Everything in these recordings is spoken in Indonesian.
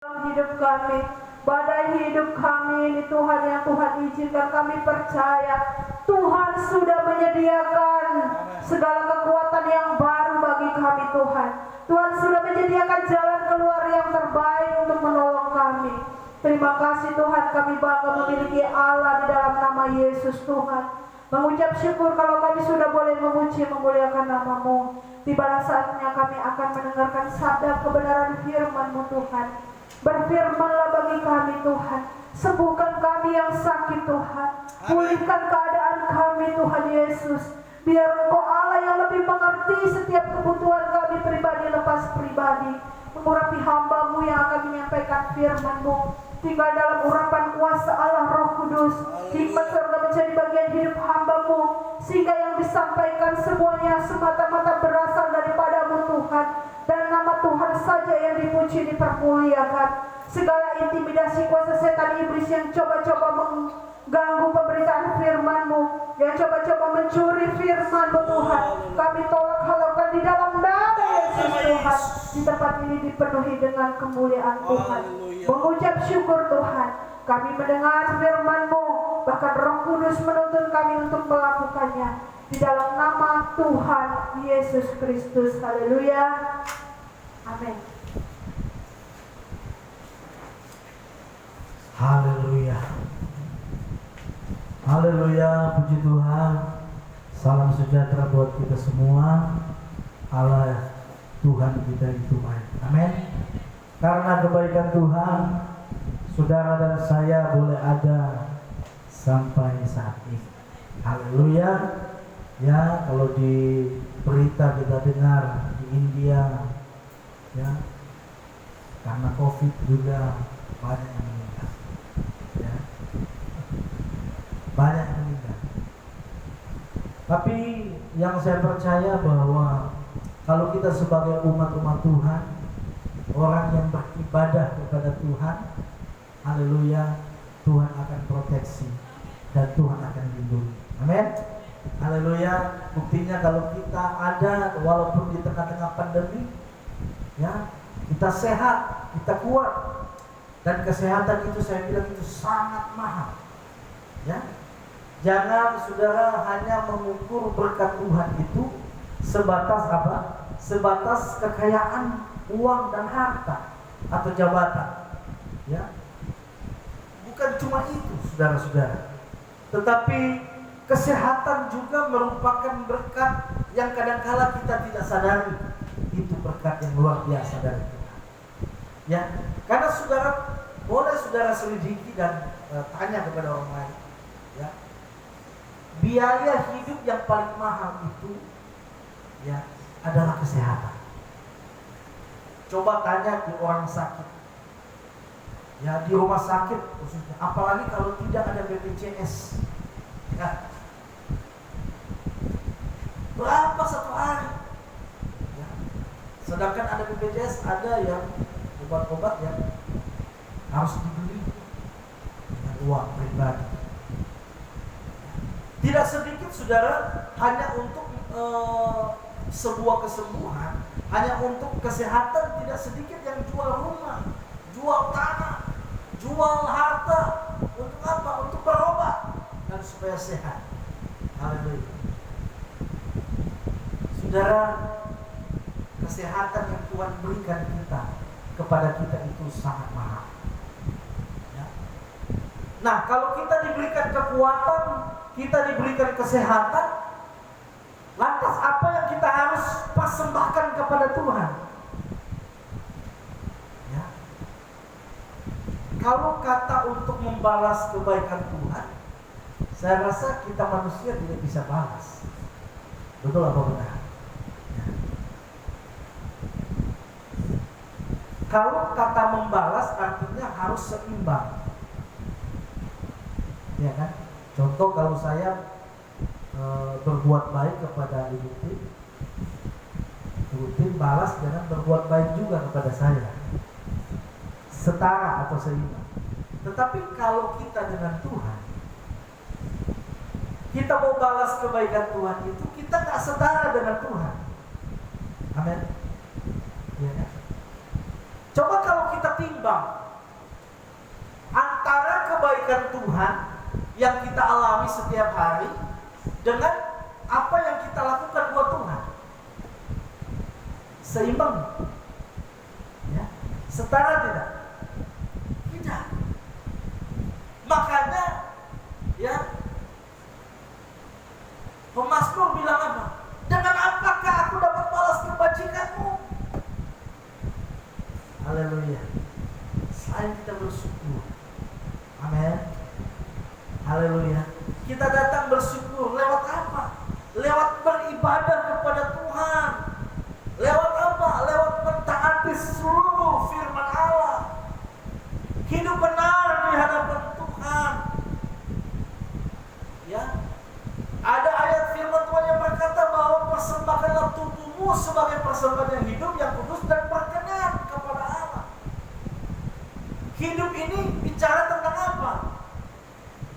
hidup kami, badai hidup kami ini Tuhan, yang Tuhan izinkan kami percaya Tuhan sudah menyediakan segala kekuatan yang baru bagi kami Tuhan. Tuhan sudah menyediakan jalan keluar yang terbaik untuk menolong kami. Terima kasih Tuhan, kami bangga memiliki Allah di dalam nama Yesus Tuhan. Mengucap syukur kalau kami sudah boleh memuji memuliakan nama-Mu. Tibalah saatnya kami akan mendengarkan sabda kebenaran firman-Mu Tuhan. Berfirmanlah bagi kami Tuhan, sembuhkan kami yang sakit Tuhan, pulihkan keadaan kami Tuhan Yesus. Biar Engkau Allah yang lebih mengerti setiap kebutuhan kami pribadi lepas pribadi, mengurapi hamba-Mu yang akan menyampaikan firman-Mu. Tinggal dalam urapan kuasa Allah Roh Kudus, hikmat serta menjadi bagian hidup hamba-Mu, sehingga yang disampaikan semuanya semata-mata berasal daripada-Mu Tuhan, dan nama Tuhan saja yang dipuji dipermuliakan. Segala intimidasi kuasa setan iblis yang coba-coba mengganggu pemberitaan firman-Mu, yang coba-coba mencuri firman-Mu Tuhan, kami tolak halaukan di dalam nama Yesus Tuhan. Di tempat ini dipenuhi dengan kemuliaan Tuhan. Mengucap syukur Tuhan, kami mendengar firman-Mu, bahkan Roh Kudus menuntun kami untuk melakukannya. Di dalam nama Tuhan Yesus Kristus. Haleluya. Amin. Haleluya. Haleluya, puji Tuhan. Salam sejahtera buat kita semua. Allah Tuhan kita itu baik. Amin. Karena kebaikan Tuhan, saudara dan saya boleh ada sampai saat ini. Haleluya. Ya, kalau di berita kita dengar di India, ya, karena COVID juga banyak yang meninggal. Ya, banyak yang meninggal. Tapi yang saya percaya bahwa kalau kita sebagai umat-umat Tuhan, orang yang beribadah kepada Tuhan, haleluya, Tuhan akan proteksi dan Tuhan akan lindungi. Amin. Haleluya. Buktinya kalau kita ada walaupun di tengah-tengah pandemi, ya, kita sehat, kita kuat. Dan kesehatan itu saya bilang itu sangat mahal. Ya. Jangan saudara hanya mengukur berkat Tuhan itu sebatas apa? Sebatas kekayaan, uang dan harta atau jabatan. Ya. Bukan cuma itu, saudara-saudara. Tetapi kesehatan juga merupakan berkat yang kadangkala kita tidak sadari. Itu berkat yang luar biasa dari Tuhan. Ya, karena saudara boleh saudara selidiki dan tanya kepada orang lain. Ya, biaya hidup yang paling mahal itu, ya, adalah kesehatan. Coba tanya di orang sakit. Ya, di rumah sakit khususnya, apalagi kalau tidak ada BPJS. Ya. Berapa satu hari? Ya. Sedangkan ada BPJS, ada yang obat-obat yang harus dibeli dengan uang pribadi. Tidak sedikit saudara hanya untuk sebuah kesembuhan, hanya untuk kesehatan, tidak sedikit yang jual rumah, jual tanah, jual harta. Untuk apa? Untuk berobat dan supaya sehat. Haleluya. Saudara, kesehatan yang Tuhan berikan kepada kita itu sangat mahal. Ya. Nah, kalau kita diberikan kekuatan, kita diberikan kesehatan, lantas apa yang kita harus persembahkan kepada Tuhan? Ya. Kalau kata untuk membalas kebaikan Tuhan, saya rasa kita manusia tidak bisa balas. Betul apa benar? Kalau kata membalas artinya harus seimbang, ya kan? Contoh kalau saya berbuat baik kepada Ibu Tim balas dengan berbuat baik juga kepada saya, setara atau seimbang. Tetapi kalau kita dengan Tuhan, kita mau balas kebaikan Tuhan itu kita tak setara dengan Tuhan. Amin. Ya kan? Coba kalau kita timbang antara kebaikan Tuhan yang kita alami setiap hari dengan apa yang kita lakukan buat Tuhan. Seimbang? Ya, setara tidak? Tidak. Makanya ya pemazmur bilang apa? Dengan apakah aku dapat balas kebajikanmu? Haleluya. Selain kita bersyukur. Amin. Haleluya. Kita datang bersyukur lewat apa? Lewat beribadah kepada Tuhan. Lewat apa? Lewat mentaati seluruh firman Allah. Hidup benar di hadapan Tuhan. Ya. Ada ayat firman Tuhan yang berkata bahwa persembahkanlah tubuhmu sebagai persembahan yang hidup, yang kudus dan berkenan kepada Allah. Hidup ini bicara tentang apa?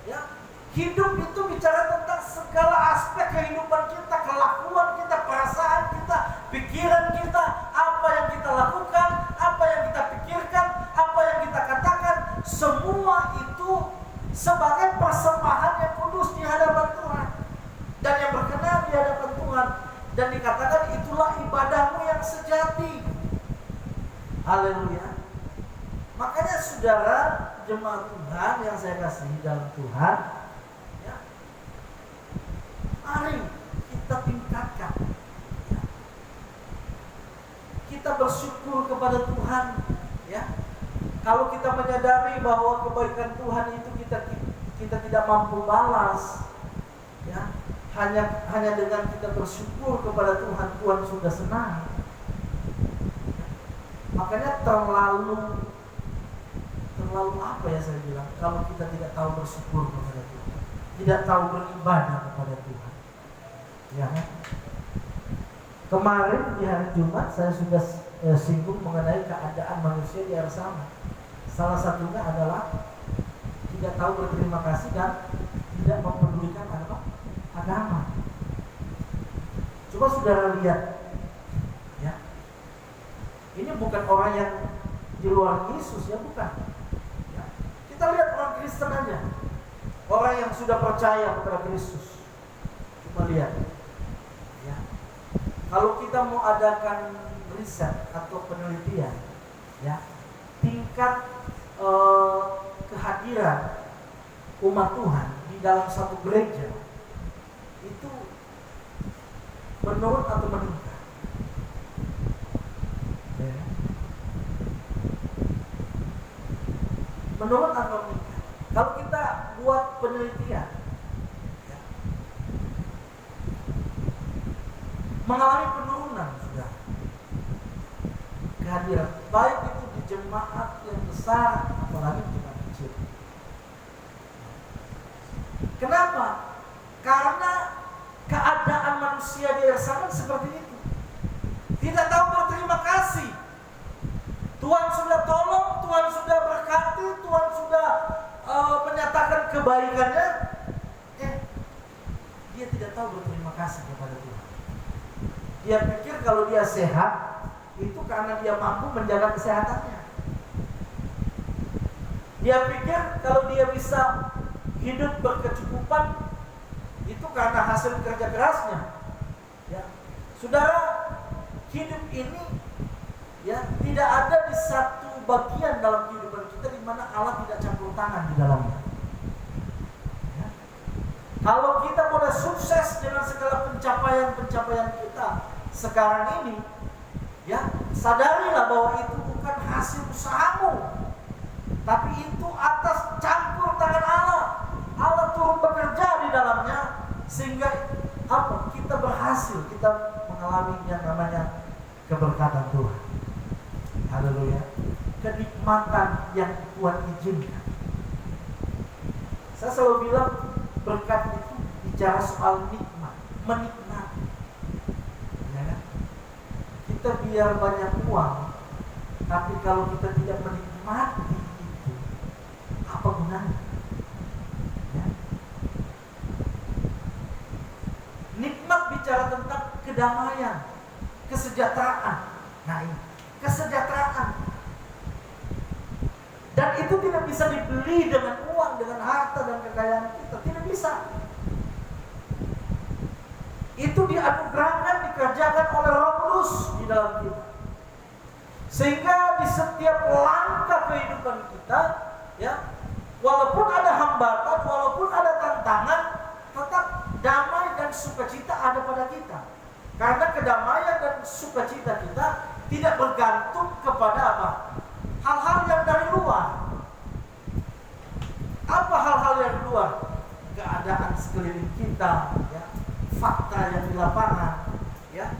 Ya. Hidup itu bicara tentang segala aspek kehidupan kita, kelakuan kita, perasaan kita, pikiran kita, apa yang kita lakukan, apa yang kita pikirkan, apa yang kita katakan, semua itu sebagai persembahan yang kudus di hadapan Tuhan dan yang berkenan di hadapan Tuhan, dan dikatakan itulah ibadahmu yang sejati. Haleluya. Makanya saudara jemaat Tuhan yang saya kasihi dalam Tuhan, ya, mari kita tingkatkan, ya. Kita bersyukur kepada Tuhan, ya. Kalau kita menyadari bahwa kebaikan Tuhan itu kita tidak mampu balas, ya, hanya dengan kita bersyukur kepada Tuhan, Tuhan sudah senang. Makanya terlalu apa ya saya bilang, kalau kita tidak tahu bersyukur kepada Tuhan, tidak tahu beribadah kepada Tuhan, ya. Kemarin di hari Jumat saya sudah singgung mengenai keadaan manusia di air sana. Salah satunya adalah tidak tahu berterima kasih dan tidak mempedulikan agama. Coba saudara lihat, ya. Ini bukan orang yang di luar Yesus, ya, bukan. Ya. Kita lihat orang Kristen aja, orang yang sudah percaya kepada Kristus. Coba lihat, ya. Kalau kita mau adakan riset atau penelitian, ya, tingkat kehadiran umat Tuhan di dalam satu gereja itu menurun atau meningkat? Ya. Menurun atau meningkat? Kalau kita buat penelitian, ya, mengalami penurunan sudah kehadiran, baik itu di jemaat yang besar apalagi jemaat kecil. Kenapa? Karena keadaan manusia di air sana seperti itu. Tidak tahu berterima kasih. Tuhan sudah tolong, Tuhan sudah berkati, Tuhan sudah menyatakan kebaikannya. Dia tidak tahu berterima kasih kepada Tuhan. Dia pikir kalau dia sehat itu karena dia mampu menjaga kesehatannya. Dia pikir kalau dia bisa hidup berkecukupan itu karena hasil kerja kerasnya. Ya. Saudara, hidup ini, ya, tidak ada di satu bagian dalam kehidupan kita di mana Allah tidak campur tangan di dalamnya. Ya. Kalau kita mau sukses dengan segala pencapaian kita sekarang ini, ya, sadarilah bahwa itu bukan hasil usahamu, tapi itu atas campur tangan Allah. Allah turun bekerja di dalamnya sehingga apa? Kita berhasil, kita mengalami yang namanya keberkatan Tuhan. Haleluya. Kenikmatan yang Tuhan izinkan. Saya selalu bilang berkat itu bicara soal nikmat, menikmati. Ya kan? Kita biar banyak uang, tapi kalau kita tidak menikmati itu, apa gunanya? Ya. Nikmat bicara tentang kedamaian, kesejahteraan. Nah, ini kesejahteraan. Dan itu tidak bisa dibeli dengan uang, dengan harta dan kekayaan kita. Tidak bisa. Itu dianugerahkan, dikerjakan oleh Roh Kudus di dalam kita. Sehingga di setiap langkah kehidupan kita, ya, walaupun ada hambatan, walaupun ada tantangan, tetap damai dan sukacita ada pada kita. Karena kedamaian dan sukacita kita tidak bergantung kepada apa? Hal-hal yang dari luar. Apa hal-hal yang dari luar? Keadaan sekeliling kita, ya, fakta yang di lapangan, ya.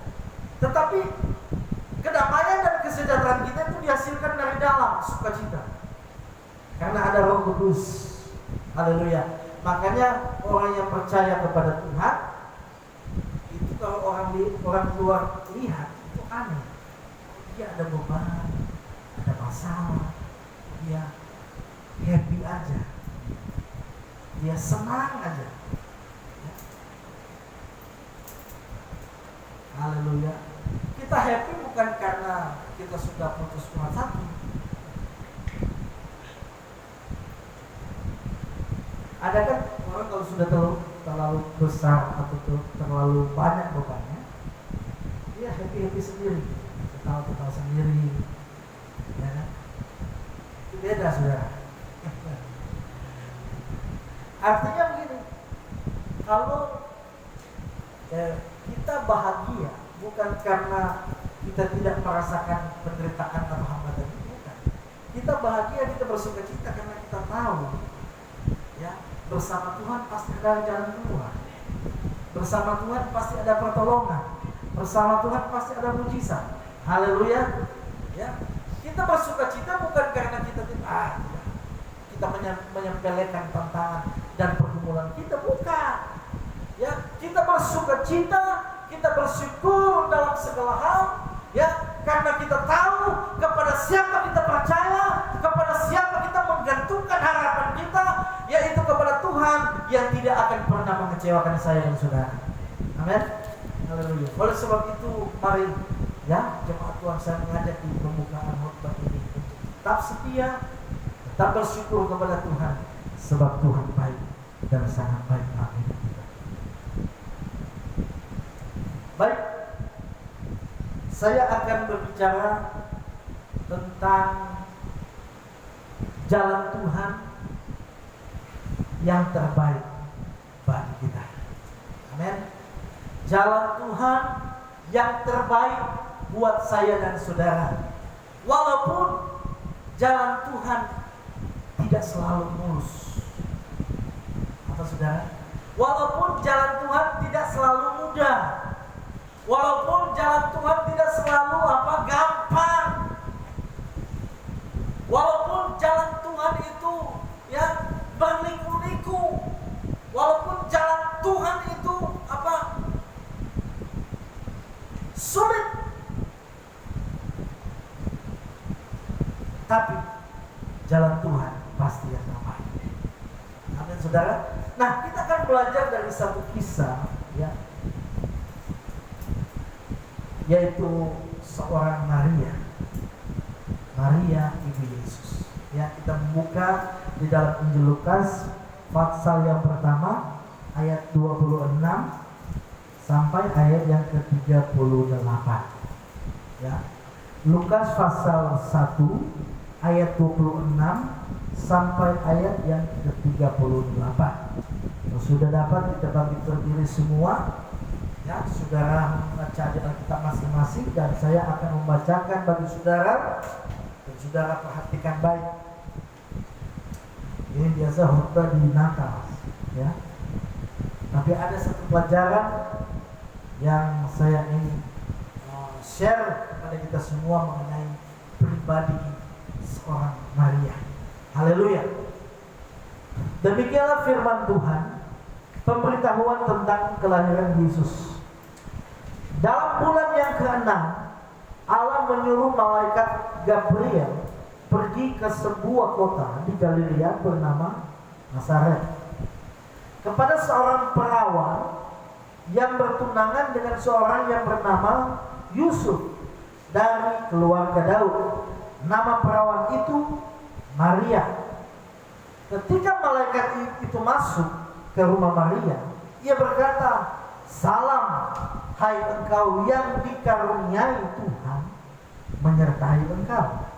Tetapi kedamaian dan kesejahteraan kita itu dihasilkan dari dalam sukacita. Karena ada Roh Kudus. Haleluya. Makanya orang yang percaya kepada Tuhan itu kalau orang luar lihat itu aneh. Dia ada beban, ada masalah, dia happy aja, dia senang aja. Haleluya. Kita happy bukan karena kita sudah putus cuma satu. Ada kan orang kalau sudah terlalu besar atau terlalu banyak bebannya, dia happy sendiri, ketawa sendiri, ya kan? Itu beda, saudara. Artinya begini, kalau kita bahagia bukan karena kita tidak merasakan penderitaan atau hambatan, bukan. Kita bahagia, kita bersukacita karena kita tahu, ya, bersama Tuhan pasti ada jalan keluar. Bersama Tuhan pasti ada pertolongan. Bersama Tuhan pasti ada mujizat. Haleluya. Ya. Kita bersukacita bukan karena kita menyepelekan tantangan dan pergumulan kita, bukan. Ya, kita bersukacita, kita bersyukur dalam segala hal, ya, karena kita tahu kepada siapa kita percaya, kepada siapa kita menggantungkan harapan kita, yaitu kepada Tuhan yang tidak akan pernah mengecewakan saya dan saudara. Amin. Haleluya. Oleh sebab itu, mari, ya, jemaat Tuhan, saya mengajak di pembukaan khotbah ini untuk tetap setia, tetap bersyukur kepada Tuhan, sebab Tuhan baik dan sangat baik. Amin. Baik, saya akan berbicara tentang jalan Tuhan yang terbaik bagi kita. Amin. Jalan Tuhan yang terbaik buat saya dan saudara. Walaupun jalan Tuhan tidak selalu mulus. Apa saudara? Walaupun jalan Tuhan tidak selalu mudah. Walaupun jalan Tuhan tidak selalu gampang. Walaupun jalan Tuhan itu, ya, berliku-liku. Walaupun jalan Tuhan itu sulit. Tapi jalan Tuhan pasti yang terbaik. Amin, saudara. Nah, kita akan belajar dari satu kisah, ya, yaitu seorang Maria ibu Yesus. Ya, kita membuka di dalam Injil Lukas pasal yang pertama ayat 26 sampai ayat yang ke-38. Ya. Lukas pasal 1 ayat 26 sampai ayat yang ke-38. Kalau sudah dapat, kita bagi berdiri semua. Ya, saudara membaca di Alkitab masing-masing dan saya akan membacakan bagi saudara dan saudara perhatikan baik. Ini biasa khotbah di Natal, ya. Tapi ada satu pelajaran yang saya ingin share kepada kita semua mengenai pribadi seorang Maria. Haleluya. Demikianlah firman Tuhan, pemberitahuan tentang kelahiran Yesus. Dalam bulan yang ke-6, Allah menyuruh malaikat Gabriel pergi ke sebuah kota di Galilea bernama Nazaret, kepada seorang perawan yang bertunangan dengan seorang yang bernama Yusuf dari keluarga Daud. Nama perawan itu Maria. Ketika malaikat itu masuk ke rumah Maria, ia berkata, "Salam, hai engkau yang dikaruniai Tuhan menyertai engkau."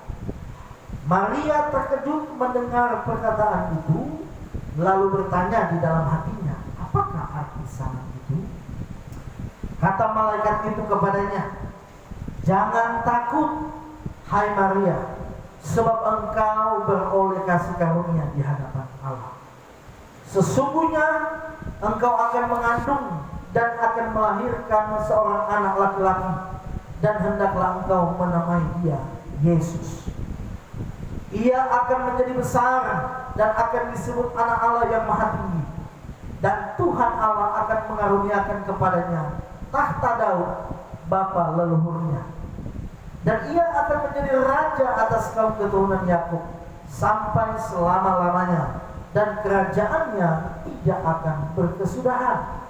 Maria terkejut mendengar perkataan itu, lalu bertanya di dalam hatinya, "Apakah arti salam itu?" Kata malaikat itu kepadanya, "Jangan takut, hai Maria, sebab engkau beroleh kasih karunia di hadapan Allah. Sesungguhnya engkau akan mengandung dan akan melahirkan seorang anak laki-laki, dan hendaklah engkau menamai dia Yesus. Ia akan menjadi besar dan akan disebut Anak Allah yang Maha Tinggi. Dan Tuhan Allah akan mengaruniakan kepadanya tahta Daud bapa leluhurnya. Dan ia akan menjadi raja atas kaum keturunan Yakub sampai selama-lamanya, dan kerajaannya tidak akan berkesudahan."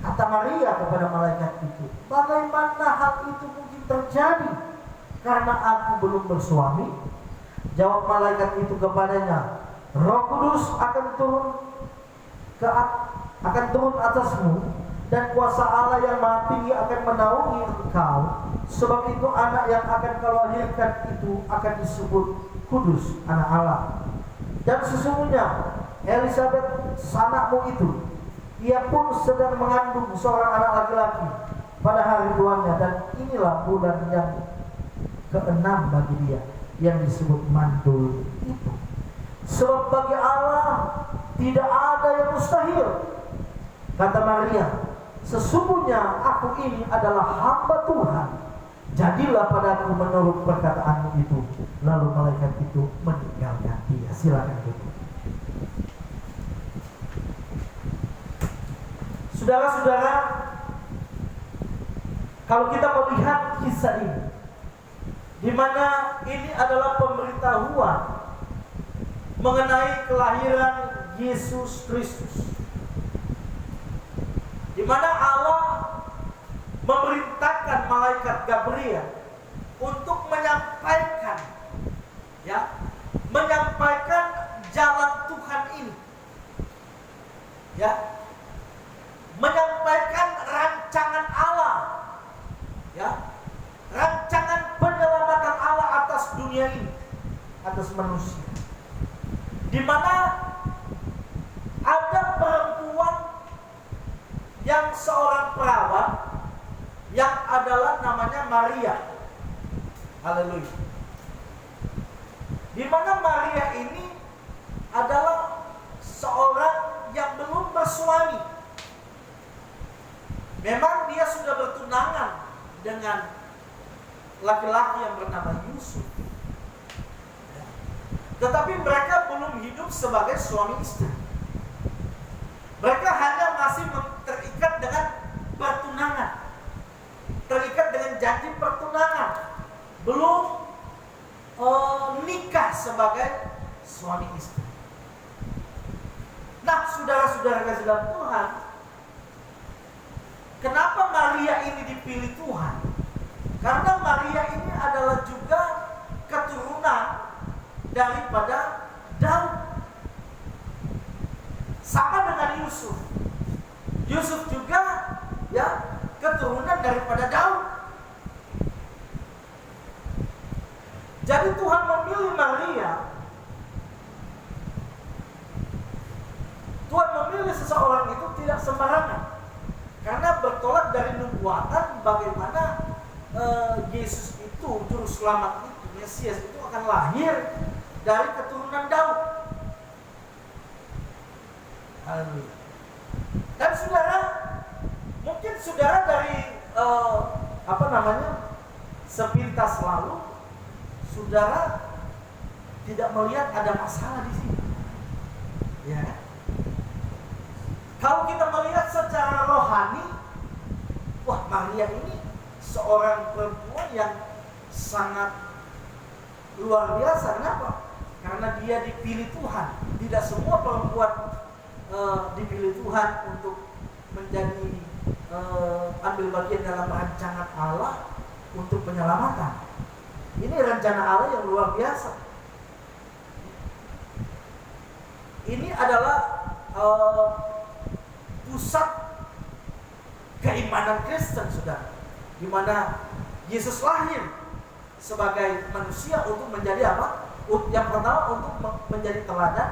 Kata Maria kepada malaikat itu, "Bagaimana hal itu mungkin terjadi? Karena aku belum bersuami." Jawab malaikat itu kepadanya, "Roh Kudus akan turun atasmu, dan kuasa Allah yang Maha Tinggi akan menaungi engkau. Sebab itu anak yang akan kau lahirkan itu akan disebut Kudus, Anak Allah. Dan sesungguhnya Elisabet sanakmu itu, ia pun sedang mengandung seorang anak laki-laki pada hari tuanya, dan inilah bulan yang ke-6 bagi dia, yang disebut mandul itu. Sebab bagi Allah tidak ada yang mustahil." Kata Maria, "Sesungguhnya aku ini adalah hamba Tuhan. Jadilah padaku menurut perkataanmu itu." Lalu malaikat itu meninggalkan dia. Silakan duduk. Saudara-saudara, kalau kita melihat kisah ini, di mana ini adalah pemberitahuan mengenai kelahiran Yesus Kristus, di mana Allah memerintahkan malaikat Gabriel untuk menyampaikan jalan Tuhan ini, menyampaikan rancangan Allah, rancangan penyelamatan Allah atas dunia ini, atas manusia, di mana ada perempuan yang seorang perawat yang adalah namanya Maria. Haleluya. Di mana Maria ini adalah seorang yang belum bersuami. Memang dia sudah bertunangan dengan laki-laki yang bernama Yusuf, tetapi mereka belum hidup sebagai suami istri. Mereka hanya masih terikat dengan pertunangan, terikat dengan janji pertunangan, belum nikah sebagai suami istri. Nah, saudara-saudara kasih dalam Tuhan, kenapa Maria ini dipilih Tuhan? Karena Maria ini adalah juga keturunan daripada Daud, sama dengan Yusuf. Yusuf juga keturunan daripada Daud. Jadi Tuhan memilih Maria. Tuhan memilih seseorang itu tidak sembarangan, karena bertolak dari nubuatan bagaimana Yesus itu, juru selamat itu, Mesias itu akan lahir dari keturunan Daud. Haleluya. Dan saudara, mungkin saudara dari sepintas lalu, saudara tidak melihat ada masalah di sini. Ya. Kalau kita melihat secara rohani, wah, Maria ini seorang perempuan yang sangat luar biasa. Kenapa? Karena dia dipilih Tuhan. Tidak semua perempuan dipilih Tuhan untuk menjadi ambil bagian dalam rancangan Allah untuk penyelamatan. Ini rencana Allah yang luar biasa. ini adalah pusat keimanan Kristen, saudara, di mana Yesus lahir sebagai manusia untuk menjadi apa? Yang pertama untuk menjadi teladan,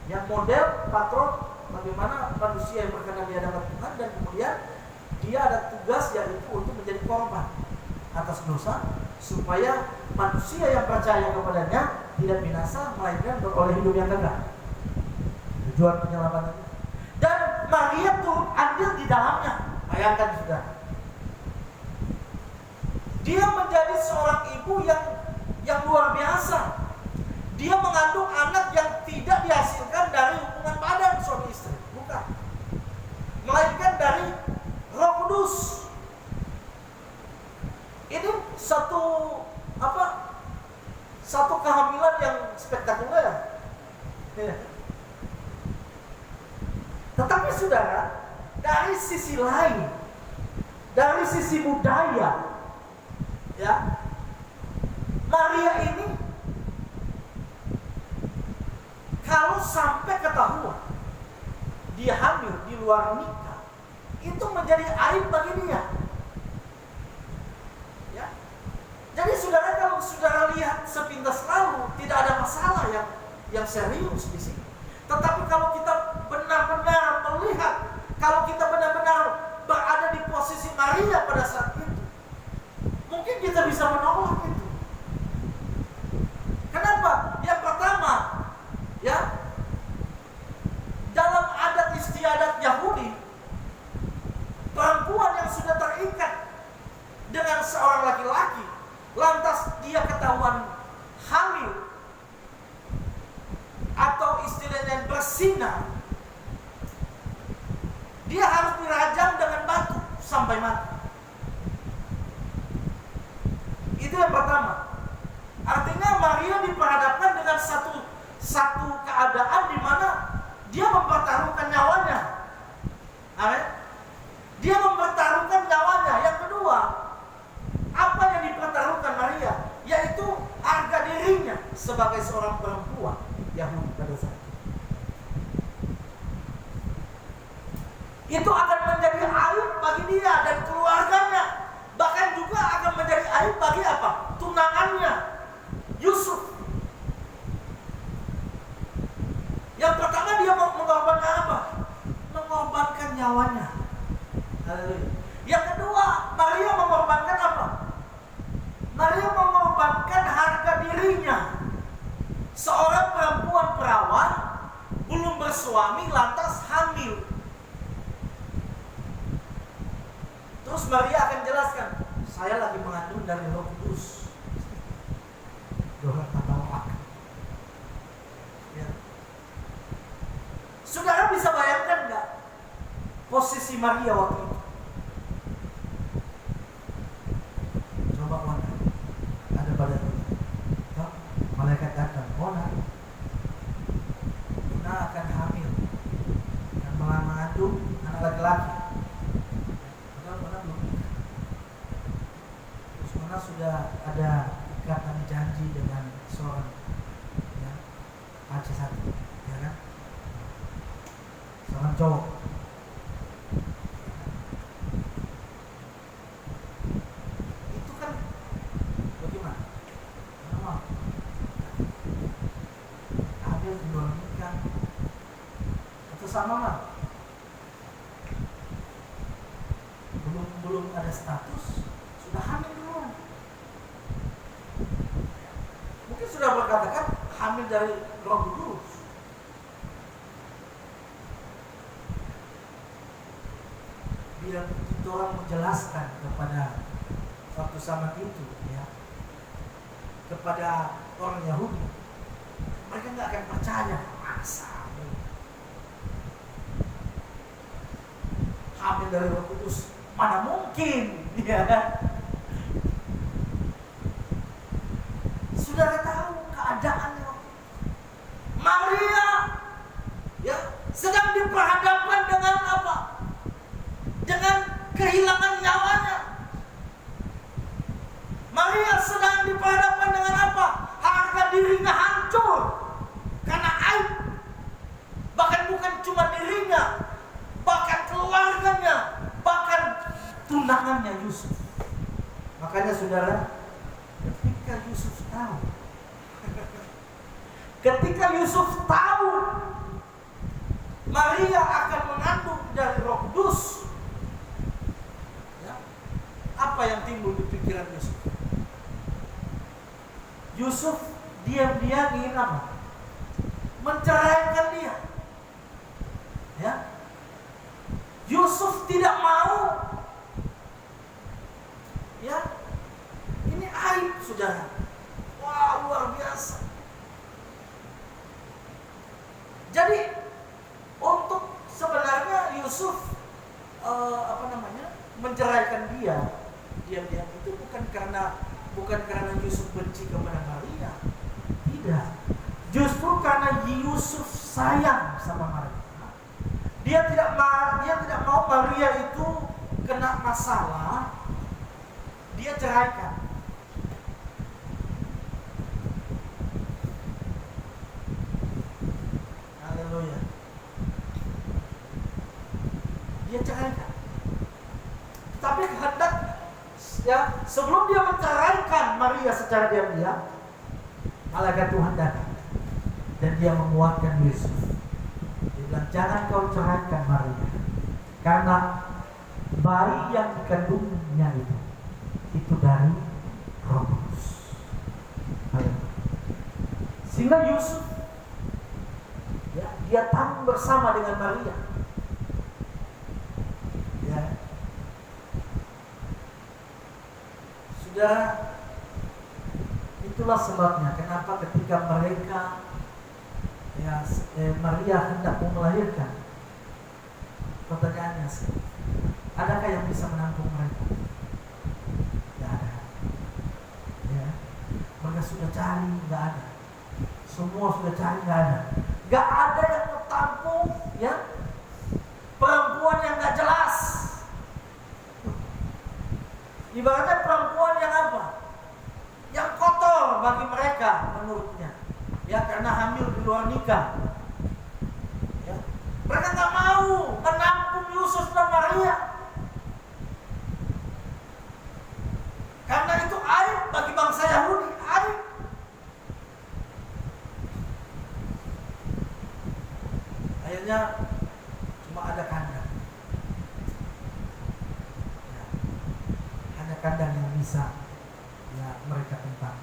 yang model, patron, bagaimana manusia yang berkenan di hadapan Tuhan, dan kemudian dia ada tugas yaitu untuk menjadi korban atas dosa, supaya manusia yang percaya kepadanya tidak binasa, melainkan beroleh hidup yang kekal. Tujuan penyelamatnya. Dan Maria turut andil di dalamnya. Bayangkan sudah. Dia menjadi seorang ibu yang luar biasa. Dia mengandung anak yang tidak dihasilkan dari hubungan badan suami istri, bukan, melainkan dari Roh Kudus. Ini satu kehamilan yang spektakuler. Ya. Tetapi saudara, dari sisi lain, dari sisi budaya, ya, Maria ini kalau sampai ketahuan dia hamil di luar nikah, itu menjadi aib bagi dia. Ya. Jadi saudara, kalau saudara lihat sepintas lalu, tidak ada masalah yang serius di sini. Tetapi kalau kita benar-benar melihat, kalau kita benar-benar berada di posisi Maria pada saat itu, mungkin kita bisa menolak itu. Kenapa? Yang pertama, ya, dalam adat istiadat Yahudi, perempuan yang sudah terikat dengan seorang laki-laki, lantas dia ketahuan hamil atau istilahnya berzina, dia harus dirajam dengan batu sampai mati. Itu yang pertama. Artinya Maria diperhadapkan dengan satu keadaan di mana dia mempertaruhkan nyawanya. Amin. Dia mempertaruhkan nyawanya. Yang kedua, apa yang dipertaruhkan Maria? Yaitu harga dirinya sebagai seorang perempuan Yahudi pada saat itu. Itu akan menjadi aib bagi dia dan keluarganya. Bahkan juga akan menjadi aib bagi apa? Tunangannya, Yusuf. Yang pertama, dia mengorbankan apa? Mengorbankan nyawanya. Haleluya. Yang kedua, Maria mengorbankan apa? Maria mengorbankan harga dirinya. Seorang perempuan perawan, belum bersuami, lantas hamil. Terus Maria akan jelaskan, saya lagi mengandung dari Roh Kudus. Doa tabarak. Ya. Saudara bisa bayangkan nggak posisi Maria waktu itu? Coba mana? Ada pada malaikat datang, Ona akan hamil dan mengandung anak laki-laki. Terus Ona sudah ada ikatan janji dengan seorang, ya, pacar satu, ya kan? Seorang cowok. Itu kan bagaimana? Kenapa? Hamil di luar nikah atau sama lah? Belum ada status, sudah hamil duluan. Mungkin sudah berkatakan hamil dari Roh Kudus. Biar kita orang menjelaskan kepada waktu zaman itu, ya, kepada orang Yahudi, mereka nggak akan percaya. Masa hamil dari Roh Kudus? Mana mungkin, ya kan? Saudara tahu keadaannya. Maria, ya, sedang diperhadapkan dengan apa? Dengan kehilangan nyawanya. Maria sedang diperhadapkan dengan apa? Harga dirinya hancur karena aib saudara, ketika Yusuf tahu, ketika Yusuf tahu Maria akan mengandung dari Roh Kudus, ya, apa yang timbul di pikiran Yusuf? Yusuf diam-diam ingin apa? Menceraikan dia. Ya. Yusuf tidak mau. Ya. Ini aib, saudara. Wah, luar biasa. Jadi untuk sebenarnya Yusuf menceraikan dia diam-diam itu bukan karena Yusuf benci kepada Maria. Tidak. Justru karena Yusuf sayang sama Maria. Dia tidak mau Maria itu kena masalah. Dia ceraikan. Haleluya. Dia ceraikan. Tapi kehendak, ya, sebelum dia menceraikan Maria secara diam-diam, malaikat Tuhan datang dan dia menguatkan Yusuf. Dia bilang, jangan kau ceraikan Maria, karena bayi yang dikandungnya itu dari Roh Kudus. Sehingga Yusuf, ya, dia tanggung bersama dengan Maria. Ya. Sudah, itulah sebabnya kenapa ketika mereka, ya, Maria hendak mau melahirkan, pertanyaannya, adakah yang bisa menampung mereka? Tidak ada. Ya. Mereka sudah cari, tidak ada. Semua sudah cari, tidak ada. Tidak ada yang menampung, ya, perempuan yang tidak jelas. Ibaratnya perempuan yang apa? Yang kotor bagi mereka menurutnya. Ya, karena hamil di luar nikah. Ya. Mereka nggak mau menampung Yusuf dan Maria. Karena itu aib bagi bangsa Yahudi, aib. Akhirnya cuma ada kandang. Ya. Hanya kandang yang bisa, ya, mereka tentang,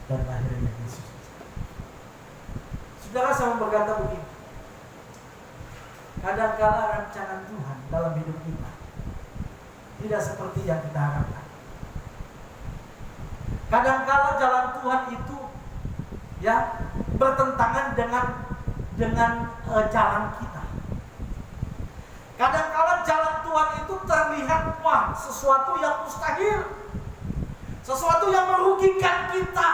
dan lahirnya Yesus. Saudara, saya berkata begini, kadangkala rancangan Tuhan dalam hidup kita tidak seperti yang kita harapkan. Kadangkala jalan Tuhan itu, ya, bertentangan dengan jalan kita. Kadangkala jalan Tuhan itu terlihat, wah, sesuatu yang mustahil, sesuatu yang merugikan kita.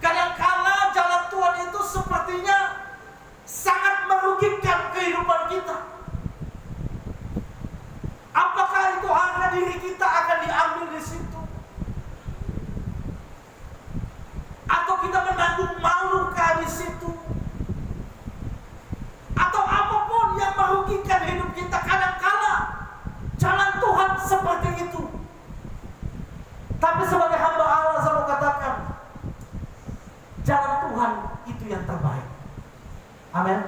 Kadangkala jalan Tuhan itu sepertinya sangat merugikan kehidupan kita. Apakah itu harga diri kita akan diambil di situ? Atau kita menanggung malukah di situ? Atau apapun yang merugikan hidup kita, kadangkala jalan Tuhan seperti itu. Tapi sebagai hamba Allah, saya mau katakan, jalan Tuhan itu yang terbaik. Amin.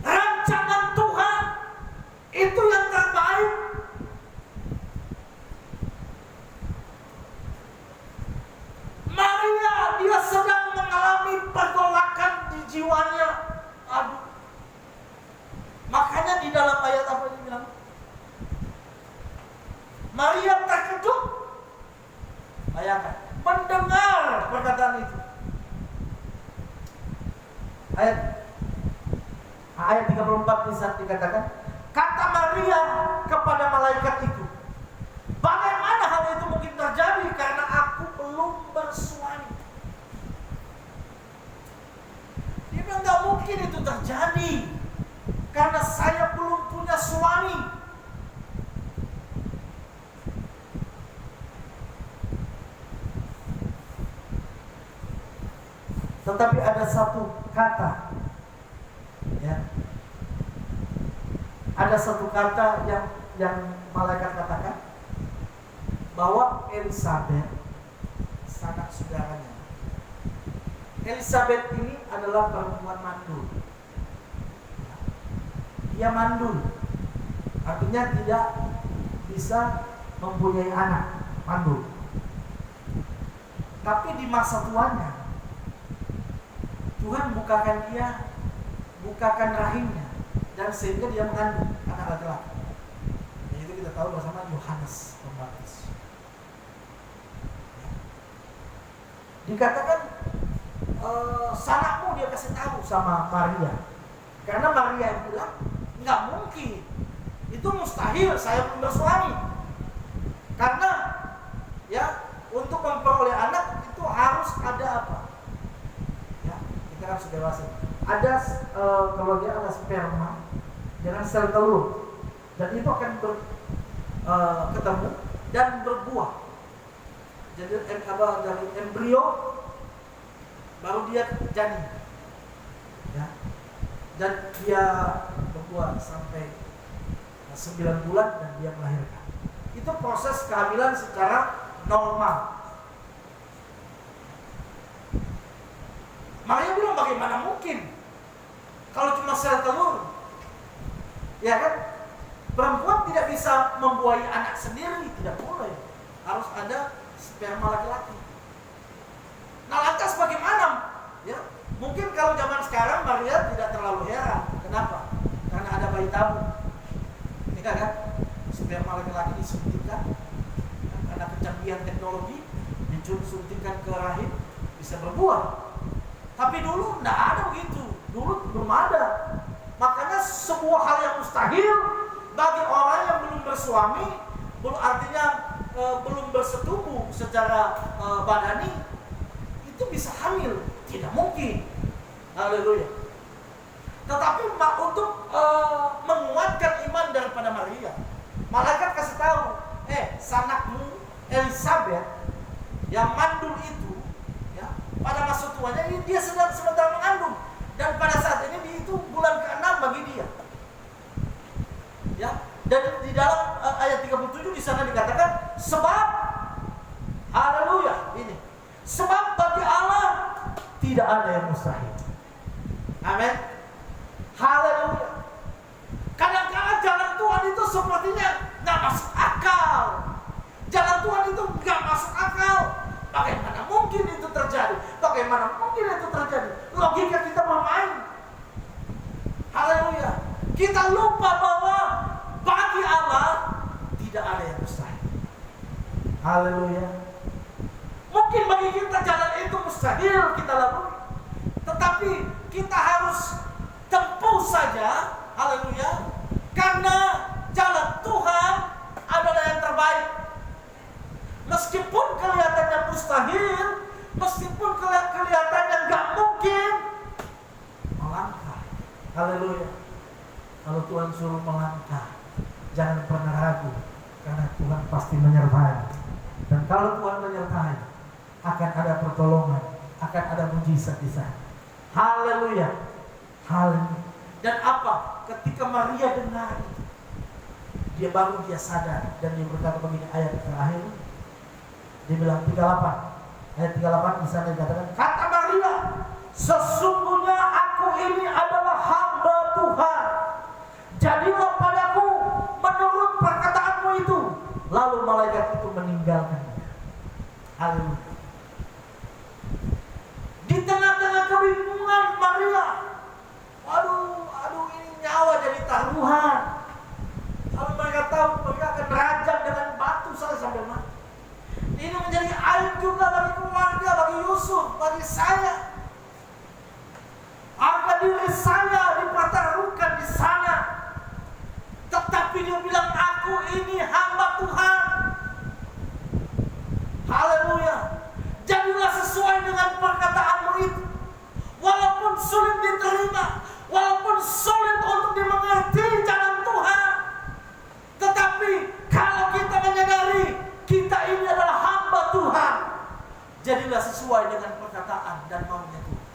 Rancangan Tuhan itu yang terbaik. Maria, dia sedang mengalami pergolakan di jiwanya. Aduh. Makanya di dalam ayat apa ini bilang? Maria terkejut. Bayangkan, mendengar perkataan itu. Ayat 34 di saat dikatakan, kata Maria kepada malaikat itu, bagaimana hal itu mungkin terjadi karena aku belum bersuami. Dia bilang gak mungkin itu terjadi karena saya belum punya suami. Tetapi ada satu kata, ya, ada satu kata yang malaikat katakan bahwa Elisabet, sanak saudaranya. Elisabet ini adalah perempuan mandul. Dia mandul, artinya tidak bisa mempunyai anak, mandul. Tapi di masa tuanya, Tuhan bukakan rahimnya, dan sehingga dia mengandung anak laki-laki. Itu kita tahu bersama Yohanes Pembaptis. Dikatakan sanakmu dia kasih tahu sama Maria, karena Maria bilang nggak mungkin, itu mustahil saya belum bersuami, karena ya untuk memperoleh anak itu harus ada apa? Ya, kita harus dewasa. Ada kalau dia ada sperma dengan sel telur, dan itu akan ketemu dan berbuah. Jadi dari embrio baru dia janin, ya, dan dia berbuah sampai 9 bulan dan dia melahirkan. Itu proses kehamilan secara normal. Makanya bilang bagaimana mungkin kalau cuma sel telur, ya kan? Perempuan tidak bisa membuahi anak sendiri, tidak boleh. Harus ada sperma laki-laki. Nah, lantas bagaimana? Ya, mungkin kalau zaman sekarang Maria tidak terlalu heran. Kenapa? Karena ada bayi tabung. Ini kan? Sperma laki-laki disuntikkan. Karena kecanggihan teknologi, disuntikkan ke rahim bisa berbuah. Tapi dulu tidak ada begitu. Dulu belum ada. Makanya sebuah hal yang mustahil bagi orang yang belum bersuami, artinya belum bersetubuh secara badani, itu bisa hamil. Tidak mungkin. Haleluya. Tetapi untuk menguatkan iman daripada Maria, malaikat kasih tahu, sanakmu Elisabet yang mandul itu, ya, pada masa tuanya ini dia sedang mengandung, dan pada saat ini itu bulan ke-6 bagi dia. Ya, dan di dalam ayat 37 di sana dikatakan sebab, haleluya, ini sebab bagi Allah tidak ada yang mustahil. Amin. Haleluya. Kadang-kadang jalan Tuhan itu sepertinya nggak masuk akal. Jalan Tuhan itu nggak masuk akal. Bagaimana mungkin itu terjadi? Bagaimana mungkin itu terjadi? Logika kita bermain. Haleluya. Kita lupa bahwa bagi Allah tidak ada yang mustahil. Haleluya. Mungkin bagi kita jalan itu mustahil kita lalui, tetapi kita harus tempuh saja. Haleluya. Karena jalan Tuhan adalah yang terbaik. Meskipun kelihatannya mustahil, meskipun kelihatannya nggak mungkin, melangkah. Haleluya. Kalau Tuhan suruh melangkah, jangan pernah ragu, karena Tuhan pasti menyertai. Dan kalau Tuhan menyertai, akan ada pertolongan, akan ada mujizat di sana. Haleluya. Haleluya. Dan apa? Ketika Maria dengar itu, dia sadar, dan dia berkata begini, ayat terakhir, dia bilang 38, ayat 38 di sana dikatakan, kata Maria, sesungguhnya aku ini adalah hamba Tuhan, jadilah padaku menurut perkataanmu itu. Lalu malaikat itu meninggalkannya. Haleluya. Di tengah-tengah kebingungan Maria, aduh ini nyawa jadi taruhan. Kalau mereka tahu, mereka akan rajam dengan batu sampai mati. Ini menjadi aib juga bagi keluarga, bagi Yusuf, bagi saya. Harga diri saya dipertaruhkan di sana. Tetapi dia bilang, aku ini hamba Tuhan. Haleluya. Jadilah sesuai dengan perkataanmu itu. Walaupun sulit diterima, walaupun sulit untuk dimengerti jalan Tuhan, tetapi kalau kita menyadari kita ini adalah hamba Tuhan, jadilah sesuai dengan perkataan dan maunya Tuhan.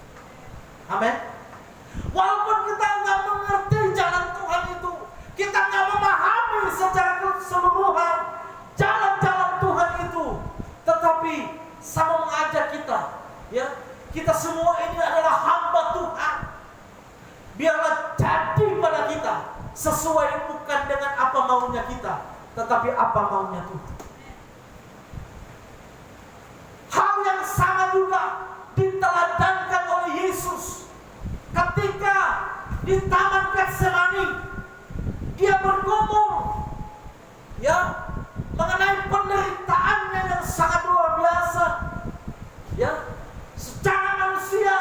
Amin. Walaupun kita nggak mengerti jalan Tuhan itu, kita nggak memahami secara Ya, kita semua ini adalah hamba Tuhan. Biarlah jadi pada kita sesuai bukan dengan apa maunya kita, tetapi apa maunya Tuhan. Hal yang sama juga diteladankan oleh Yesus ketika di Taman Getsemani. Dia bergumul ya mengenai penderitaannya yang sangat luar biasa. Ya, secara manusia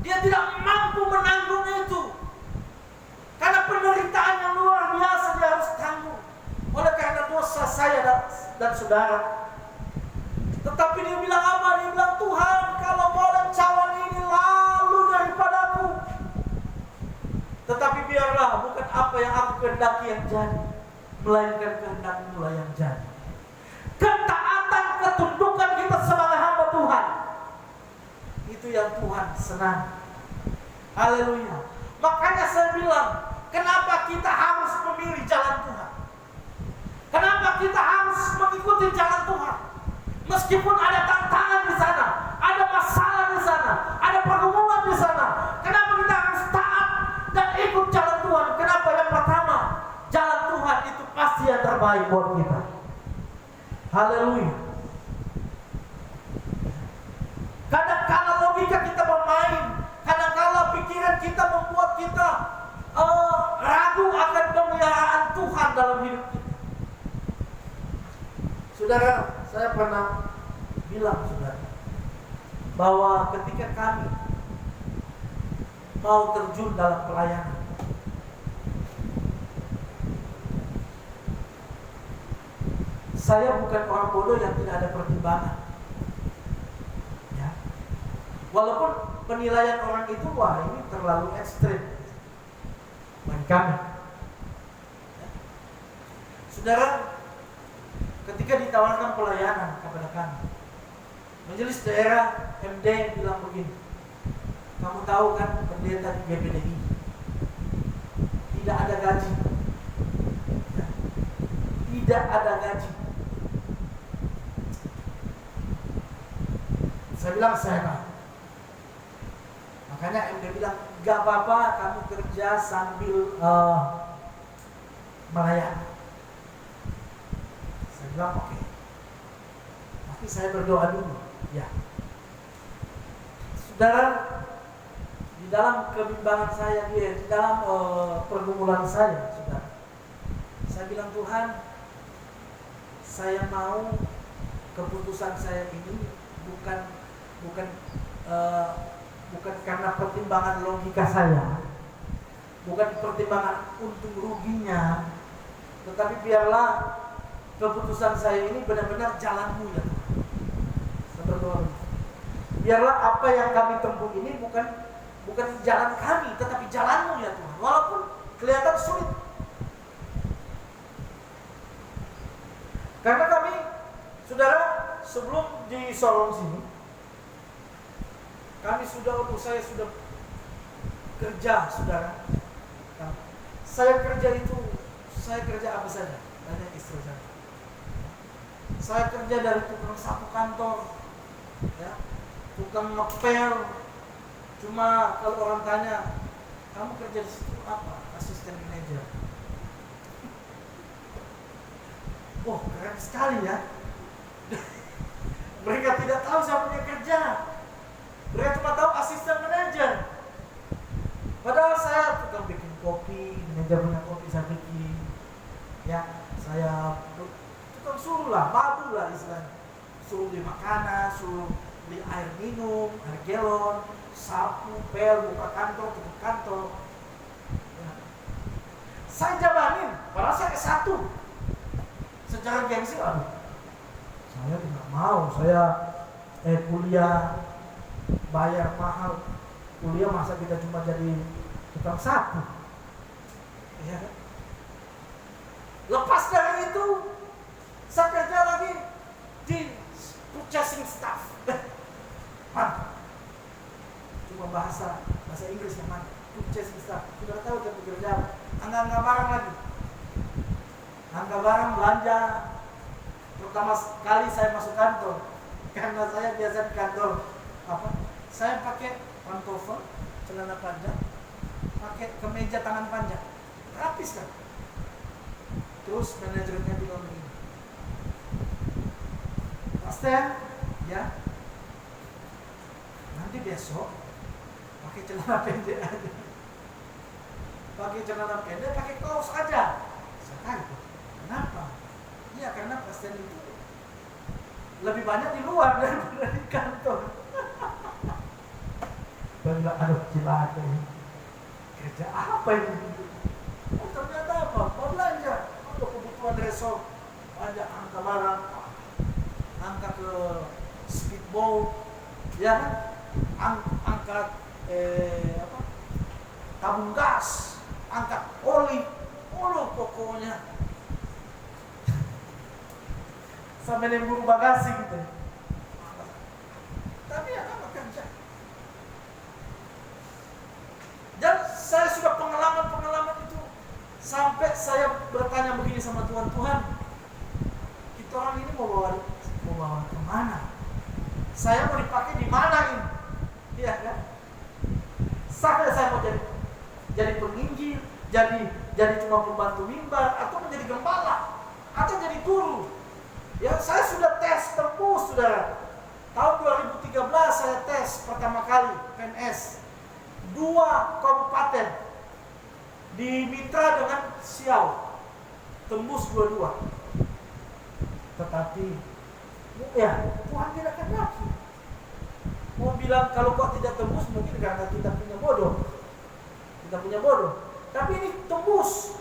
dia tidak mampu menanggung itu. Karena penderitaan yang luar biasa dia harus tanggung oleh karena dosa saya dan saudara. Tetapi dia bilang apa? Dia bilang, Tuhan, kalau boleh cawan ini lalu daripadaku. Tetapi biarlah bukan apa yang aku kehendaki yang jadi, melainkan kehendak-Mu lah yang jadi. Ketaatan, ketundukan kita sebagai hamba Tuhan, itu yang Tuhan senang. Haleluya. Makanya saya bilang, kenapa kita harus memilih jalan Tuhan? Kenapa kita harus mengikuti jalan Tuhan? Meskipun ada tantangan di sana, ada masalah di sana, ada pergumulan di sana, kenapa kita harus taat dan ikut jalan Tuhan? Kenapa? Yang pertama, jalan Tuhan itu pasti yang terbaik buat kita. Haleluya. Kadang-kala logika kita bermain, kadang-kala pikiran kita membuat kita ragu akan pemeliharaan Tuhan dalam hidup kita. Saudara, saya pernah bilang saudara, bahwa ketika kami mau terjun dalam pelayanan, saya bukan orang bodoh yang tidak ada pertimbangan. Ya. Walaupun penilaian orang itu, wah ini terlalu ekstrim bagi kami. Ya. Saudara, ketika ditawarkan pelayanan kepada kami, majelis daerah MD bilang begini, kamu tahu kan pendeta di GBDI tidak ada gaji, ya. Tidak ada gaji. Saya bilang saya tahu. Makanya MD bilang gak apa-apa kamu kerja sambil melayani. Saya bilang oke. Tapi saya berdoa dulu. Ya. Saudara, di dalam kebimbangan saya, di dalam pergumulan saya, saudara, saya bilang Tuhan, saya mau keputusan saya ini bukan karena pertimbangan logika saya, bukan pertimbangan untung ruginya, tetapi biarlah keputusan saya ini benar-benar jalan-Mu ya Tuhan. Seperti biarlah apa yang kami tempuh ini bukan jalan kami, tetapi jalan-Mu ya Tuhan. Walaupun kelihatan sulit. Karena kami, saudara, sebelum di Sorong sini, saya sudah kerja, saudara. Nah, saya kerja apa saja? Tanya istri saya. Saya kerja dari tukang sapu kantor, ya, tukang ngepel. Cuma kalau orang tanya, kamu kerja di situ apa? Asisten manajer. Oh, keren sekali ya. Mereka tidak tahu saya punya kerja. Mereka cuma tahu asisten manajer. Padahal saya tukang bikin kopi, manajer punya kopi saya bikin. Ya, saya tukang suruh lah, babu lah istilahnya. Suruh beli makanan, suruh beli air minum, air galon, sapu, pel, buka kantor, tutup kantor. Ya. Saya jabanin, padahal saya S1. Secara gengsi, saya tidak mau, saya kuliah bayar mahal, kuliah masa kita cuma jadi tukang sapu, ya. Lepas dari itu, saya kerja lagi di purchasing staff. Cuma bahasa Inggris yang mana? Purchasing staff. Sudah tahu kan pekerjaan? Angka barang lagi. Angka barang belanja. Pertama kali saya masuk kantor, karena saya biasa di kantor celana panjang, pakai kemeja tangan panjang, rapis kan. Terus manajernya bilang begini, Pastor, ya, nanti besok pakai celana pendek aja, pakai celana pendek, pakai kaos aja. Saya kenapa? Iya, karena pastor itu lebih banyak di luar daripada di kantor. Bilang, aduh cilaka ini, kerja apa ini? Oh, ternyata apa? Mau belanja untuk kebutuhan resort, ada angka barang, angka ke speedboat, ya kan? Angkat tabung gas, angkat oli, pokoknya sampai nembung bagasi gitu. Tapi ya kan kerja. Dan saya sudah pengalaman itu sampai saya bertanya begini sama Tuhan, kita orang ini mau bawa kemana? Saya mau dipakai di mana ini? Iya kan? Sampai saya mau jadi penginjil, jadi cuma pembantu mimbar, atau menjadi gembala, atau jadi guru. Ya, saya sudah tes tembus, saudara. Tahun 2013 saya tes pertama kali PNS 2 kabupaten di Mitra dengan Siau, tembus 22. Tetapi ya Tuhan tidak akan lagi. Mau bilang kalau kok tidak tembus mungkin karena kita punya bodoh. Tapi ini tembus,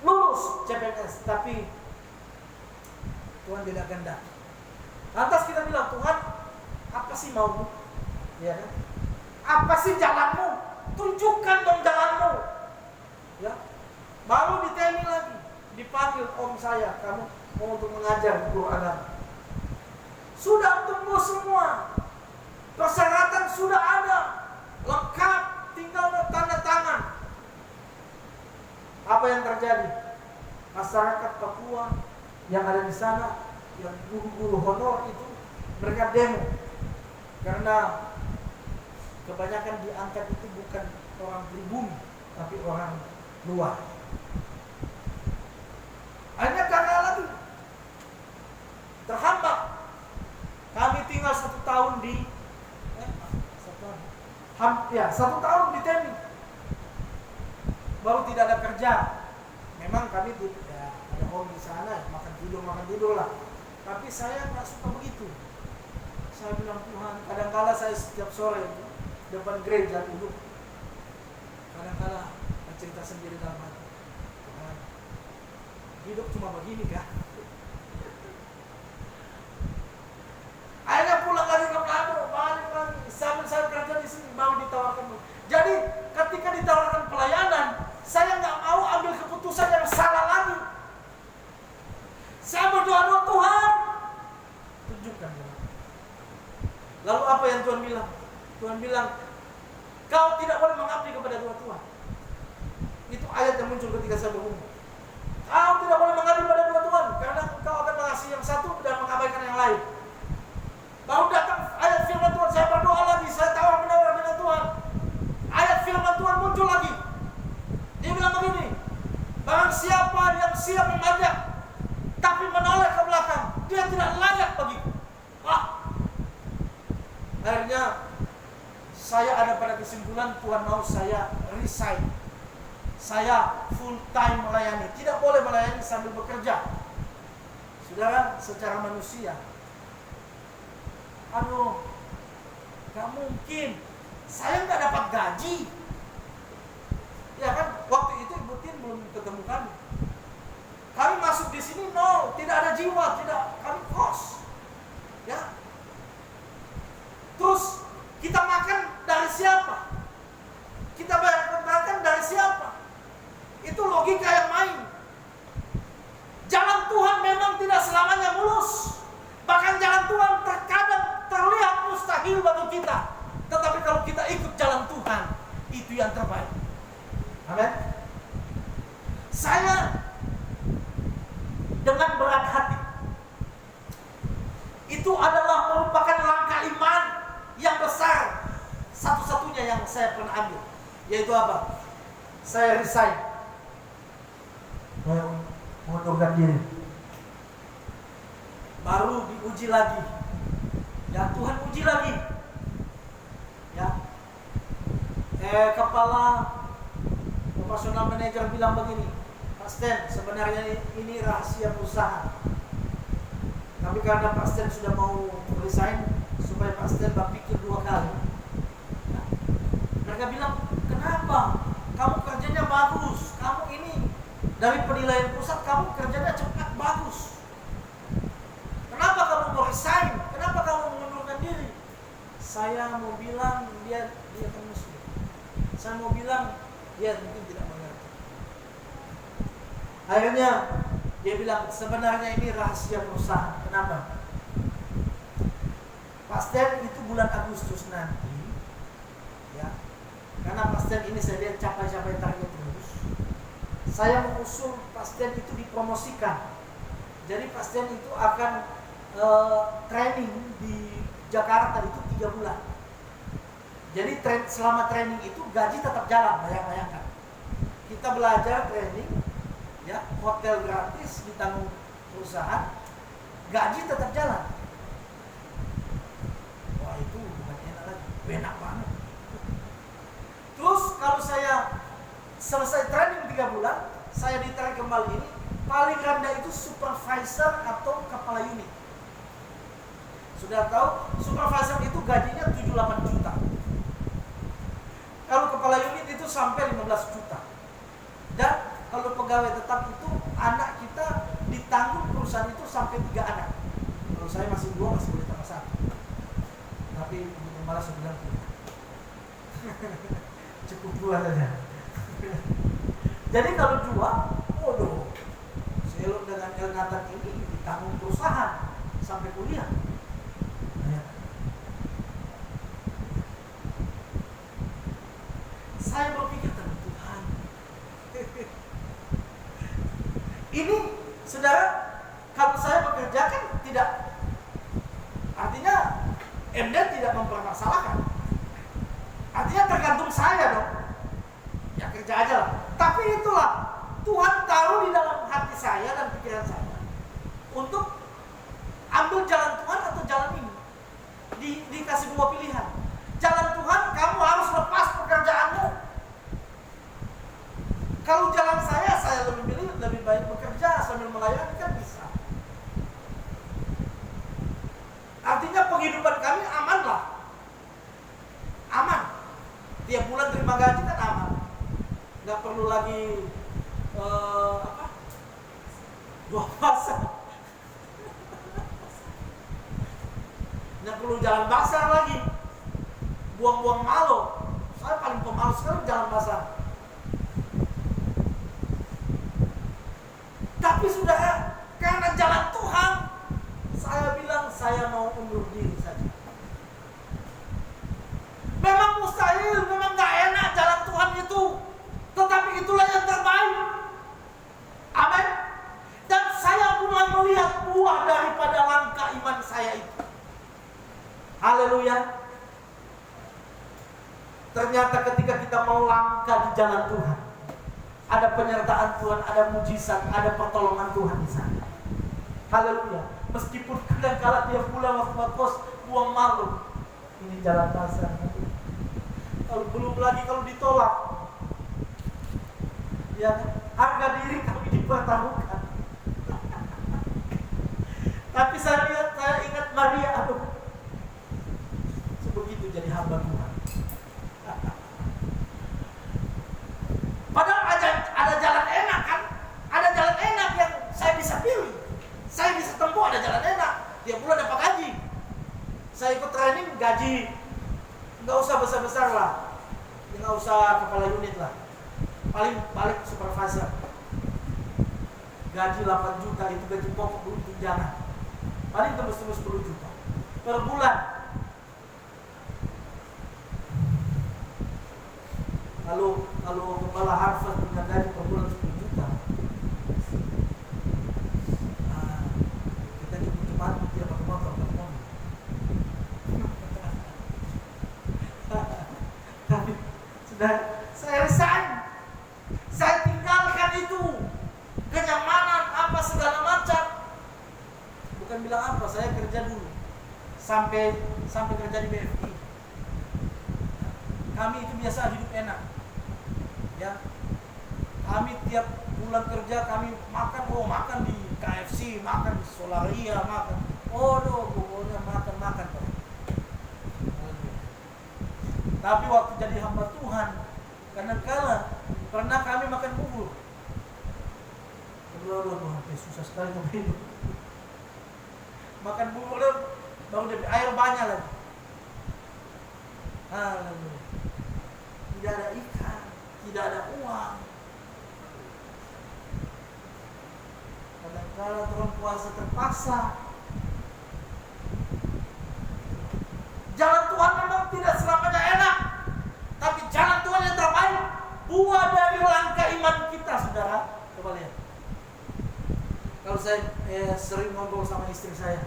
lulus CPNS, tapi Tuhan tidak kehendaki. Lantas kita bilang, Tuhan, apa sih maumu? Ya kan? Apa sih jalanmu? Tunjukkan dong jalanmu. Ya. Baru ditanya lagi, dipanggil om saya, kamu mau untuk mengajar guru agama. Sudah tembus semua. Persyaratan sudah ada, lengkap, tinggal tanda tangan. Apa yang terjadi? Masyarakat Papua yang ada di sana, yang guru-guru honor itu, mereka demo karena kebanyakan diangkat itu bukan orang pribumi, tapi orang luar. Hanya karena lagi terhambat. Kami tinggal 1 tahun di 1 tahun di TNI, baru tidak ada kerja. Memang kami ada om di sana, makan tidur lah. Tapi saya nggak suka begitu. Saya bilang, Tuhan, kadang-kala saya setiap sore depan gereja duduk, kadang-kala cerita sendiri dalam hati, Tuhan, hidup cuma begini kah? Akhirnya pulang lagi ke Manado, balik lagi. Sambil saya kerja di sini, mau ditawarkan. Jadi ketika ditawarkan pelayanan, saya nggak mau ambil keputusan yang salah lagi. Saya berdoa, Tuhan, tunjukkan. Lalu apa yang Tuhan bilang? Tuhan bilang, kau tidak boleh mengabdi kepada dua Tuhan. Itu ayat yang muncul ketika saya berumur. Kau tidak boleh mengabdi kepada dua Tuhan, karena kau akan mengasihi yang satu dan mengabaikan yang lain. Baru datang ayat firman Tuhan, saya berdoa lagi, saya tawar-menawar dengan Tuhan. Ayat firman Tuhan muncul lagi. Dia bilang begini, barang siapa yang siap mengajak, tapi menoleh ke belakang, dia tidak layak bagiku. Akhirnya saya ada pada kesimpulan Tuhan mau saya resign. Saya full time melayani, tidak boleh melayani sambil bekerja. Saudara, secara manusia, aduh, gak mungkin. Saya nggak dapat gaji. Ya kan, waktu itu Ibu Tin belum ketemu kami. Kami masuk di sini nol, tidak ada jiwa, kami kos. Ya. Terus kita makan dari siapa? Kita bayar kontrakan dari siapa? Itu logika yang main. Jalan Tuhan memang tidak selamanya mulus. Bahkan jalan Tuhan terkadang terlihat mustahil bagi kita. Tetapi kalau kita ikut jalan Tuhan, itu yang terbaik. Amin. Saya dengan berat hati, itu adalah merupakan langkah iman yang besar, satu-satunya yang saya pernah ambil, yaitu apa? Saya resign, saya mengundurkan diri. Baru diuji lagi, ya Tuhan uji lagi, ya. Kepala operasional manager bilang begini, Pak Stan, sebenarnya ini rahasia perusahaan, tapi karena Pak Stan sudah mau resign, supaya Pak Stan berpikir 2 kali. Nah, mereka bilang, kenapa? Kamu kerjanya bagus, kamu ini dari penilaian pusat kamu kerjanya cepat bagus. Kenapa kamu mau resign? Kenapa kamu mengundurkan diri? Saya mau bilang dia kan muslim. Saya mau bilang dia mungkin tidak mengerti. Akhirnya dia bilang sebenarnya ini rahasia perusahaan. Kenapa? Pak Stan itu bulan Agustus nanti, ya, karena Pak Stan ini saya lihat capai-capai target terus. Saya mengusul Pak Stan itu dipromosikan. Jadi Pak Stan itu akan training di Jakarta itu 3 bulan. Jadi selama training itu gaji tetap jalan, bayangkan. Kita belajar training, ya, hotel gratis ditanggung perusahaan, gaji tetap jalan. Wah itu bukan enak lagi, enak banget. Terus kalau saya selesai training 3 bulan, saya ditarik kembali ini, paling rendah itu supervisor atau kepala unit. Sudah tahu, supervisor itu gajinya 7-8 juta. Kalau kepala unit itu sampai 15 juta. Dan kalau pegawai tetap itu, anak kita ditanggung perusahaan itu sampai 3 anak. Kalau saya masih 2, masih boleh tambah 1. Tapi untuk malah saya bilang cukup 2 saja. Jadi kalau 2, waduh, selok dengan Elnatan ini ditanggung perusahaan sampai kuliah. Saya berpikir tentang Tuhan. Ini, saudara, kalau saya bekerja kan tidak, artinya MD tidak mempermasalahkan. Artinya tergantung saya dong. Ya kerja aja lah. Tapi itulah Tuhan taruh di dalam hati saya dan pikiran saya untuk ambil jalan Tuhan atau jalan ini. Dikasih 2 pilihan. Jalan Tuhan, kamu harus lepas pekerjaanmu. Kalau jalan saya lebih pilih lebih baik bekerja sambil melayani, kan bisa. Artinya penghidupan kami aman lah. Aman. Tiap bulan terima gaji kan aman. Nggak perlu lagi buah pasar. Nggak perlu jalan basah lagi. Buang-buang malu. Saya paling pemalu sekali jalan basah. Tapi saudara, karena jalan Tuhan, saya bilang saya mau undur diri saja. Memang mustahil, memang gak enak jalan Tuhan itu, tetapi itulah yang terbaik. Amin. Dan saya mulai melihat buah daripada langkah iman saya itu. Haleluya. Ternyata ketika kita mau langkah di jalan Tuhan, ada penyertaan Tuhan, ada mujizat, ada pertolongan Tuhan di sana. Haleluya. Meskipun kadang-kala dia pulang waktu kos buang malu. Ini jalan dasar. Kalau belum lagi kalau ditolak, ya harga diri kami dipertaruhkan. Tapi saya ingat Maria, aduh, sebegitu jadi hamba Tuhan. Padahal ada jalan enak kan? Ada jalan enak yang saya bisa pilih. Saya bisa tempuh, ada jalan enak. Tiap bulan dapat gaji. Saya ikut training gaji. Nggak usah besar-besar lah. Nggak usah kepala unit lah. Paling supervisor. Gaji 8 juta itu gaji pokok belum tunjangan. Paling tembus-tembus 10 juta per bulan. Kalau kepala Harvard punya gaji per bulan 10 juta, kita cuma dia pakai motor, pakai mobil. Tapi Dan saya resign. Saya tinggalkan itu. Kenyamanan apa segala macam. Bukan bilang apa, saya kerja dulu. Sampai kerja di BFI. Kami itu biasa hidup enak. Ya. Kami tiap bulan kerja kami makan di KFC, makan di Solaria, makan. Pokoknya makan. Tapi waktu jadi hamba Tuhan, kadang-kala pernah kami makan bubur. Tuhan, susah sekali hidup. Makan bubur baru jadi air banyak lagi. Haleluya. Tidak ada ikan, tidak ada uang. Kadang-kala Tuhan puasa terpaksa. Jalan Tuhan memang tidak selamanya enak, tapi jalan Tuhan yang terbaik. Buah dari langkah iman kita, saudara. Coba lihat. Kalau saya sering ngobrol sama istri saya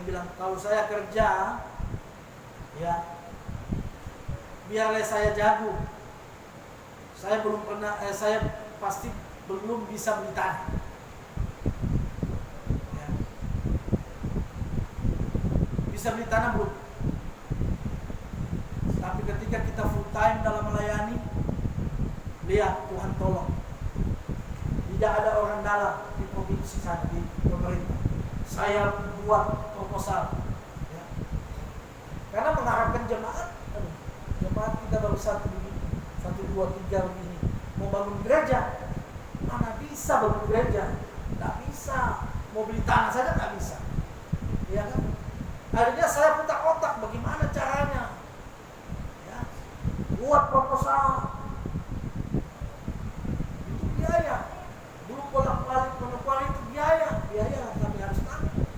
bilang kalau saya kerja, ya biarlah saya jago. Saya pasti belum bisa beli tanah. Ya. Bisa beli tanah belum? Tapi ketika kita full time dalam melayani, lihat Tuhan tolong. Tidak ada orang dalam di provinsi sana, di pemerintah. Saya buat proposal. Ya. Karena mengharapkan jemaat kita baru 1, 2, 3 begini. Mau bangun gereja, mana bisa bangun gereja? Tidak bisa. Mau beli tanah saja tidak bisa. Ya kan? Akhirnya saya putar otak bagaimana caranya. Ya. Buat proposal. Itu biaya. Dulu bolak-balik menokuari itu biaya kami harus tanggung.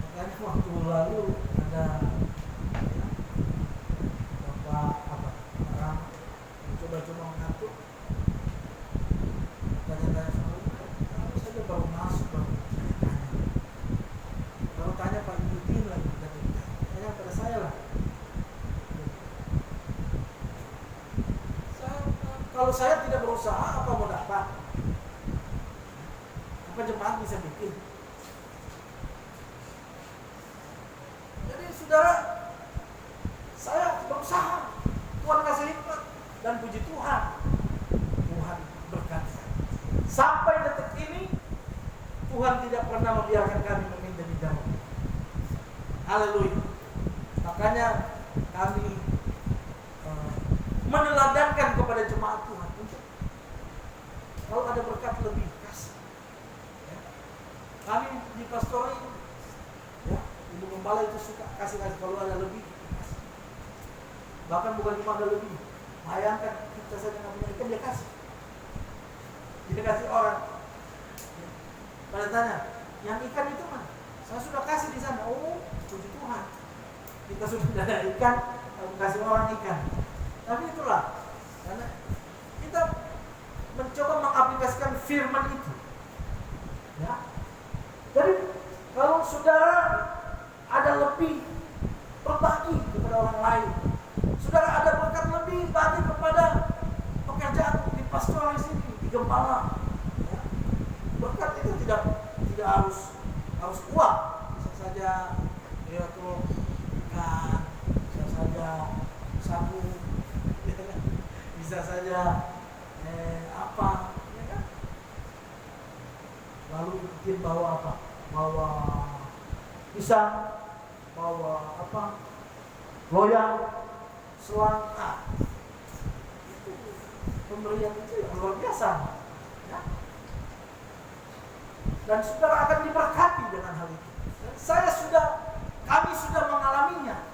Makanya waktu lalu ada bapak orang mencoba mengatur, tanya-tanya sama aku saja baru masuk baru tanya Pak Yudin lagi, tanya pada saya lah. Kalau saya tidak berusaha, apa mau dapat? Apa jemaat bisa bikin? Jadi saudara, saya berusaha. Tuhan kasih hikmat dan puji Tuhan. Tuhan berkati. Sampai detik ini Tuhan tidak pernah membiarkan kami meminta di dalam. Haleluya. Makanya kami meneladankan kepada jemaat Tuhan untuk kalau ada berkat lebih kasih. Ya. Kami di pastori, ya, ibu gembala itu suka kasih kalau ada lebih kasih. Bahkan bukan cuma ada lebih, bayangkan kita saja nggak punya ikan dia kasih orang. Ya. Pada tanya, yang ikan itu mana? Saya sudah kasih di sana. Oh, puji Tuhan. Kita sudah ada ikan, kasih orang ikan. Tapi itulah, karena kita mencoba mengaplikasikan firman itu. Ya. Jadi kalau saudara ada lebih, berbagi kepada orang lain. Saudara ada berkat lebih, bagi kepada pekerjaan di pastoral sini, di gembala. Ya. Berkat itu tidak harus uang, bisa saja tuh ikan, bisa saja sabu. Bisa saja apa, ya kan? Lalu bikin bawa apa? Bawa pisang, bawa apa? Loyang, selang. Itu pemberian itu yang luar biasa. Ya? Dan saudara akan diberkati dengan hal itu. Dan kami sudah mengalaminya.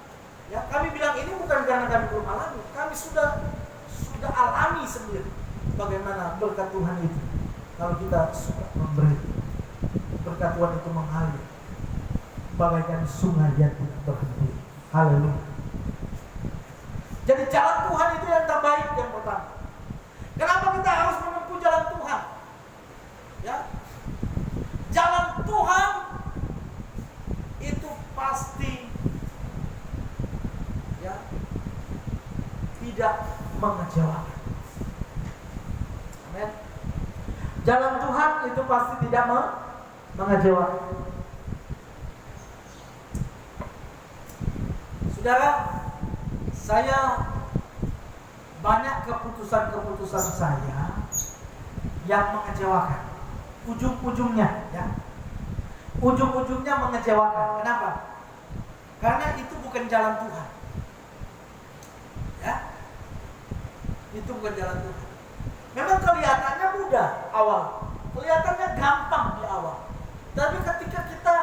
Ya, kami bilang ini bukan karena kami belum alami, kami sudah alami sendiri bagaimana berkat Tuhan itu. Kalau kita suka memberi, berkat Tuhan itu mengalir bagaikan sungai yang tidak berhenti. Haleluya. Jadi jalan Tuhan itu yang terbaik yang pertama. Kenapa kita harus menempuh jalan Tuhan? Ya, jalan Tuhan itu pasti tidak mengecewakan. Amin. Jalan Tuhan itu pasti tidak mengecewakan. Saudara, saya banyak keputusan-keputusan saya yang mengecewakan. Ujung-ujungnya ya. Ujung-ujungnya mengecewakan. Kenapa? Karena itu bukan jalan Tuhan. Ya. Itu bukan jalan Tuhan. Memang kelihatannya mudah awal. Kelihatannya gampang di awal. Tapi ketika kita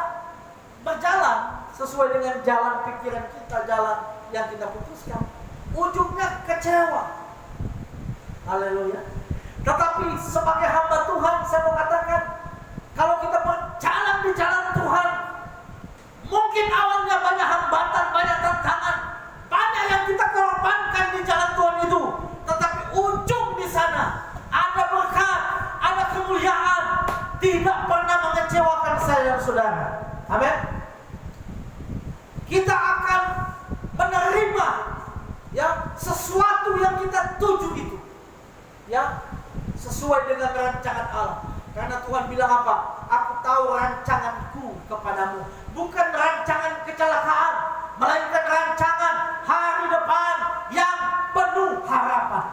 berjalan sesuai dengan jalan pikiran kita, jalan yang kita putuskan, ujungnya kecewa. Haleluya. Tetapi sebagai hamba Tuhan, saya mau katakan, kalau kita berjalan di jalan Tuhan, mungkin awalnya banyak hambatan, banyak tantangan, banyak yang kita korbankan di jalan Tuhan itu, tetapi ujung di sana ada berkat, ada kemuliaan, tidak pernah mengecewakan saya dan saudara. Amin. Kita akan menerima ya sesuatu yang kita tuju itu, ya sesuai dengan rancangan Allah. Karena Tuhan bilang apa? Aku tahu rancanganku kepadamu, bukan rancangan kecelakaan, melainkan rancangan hari depan yang penuh harapan.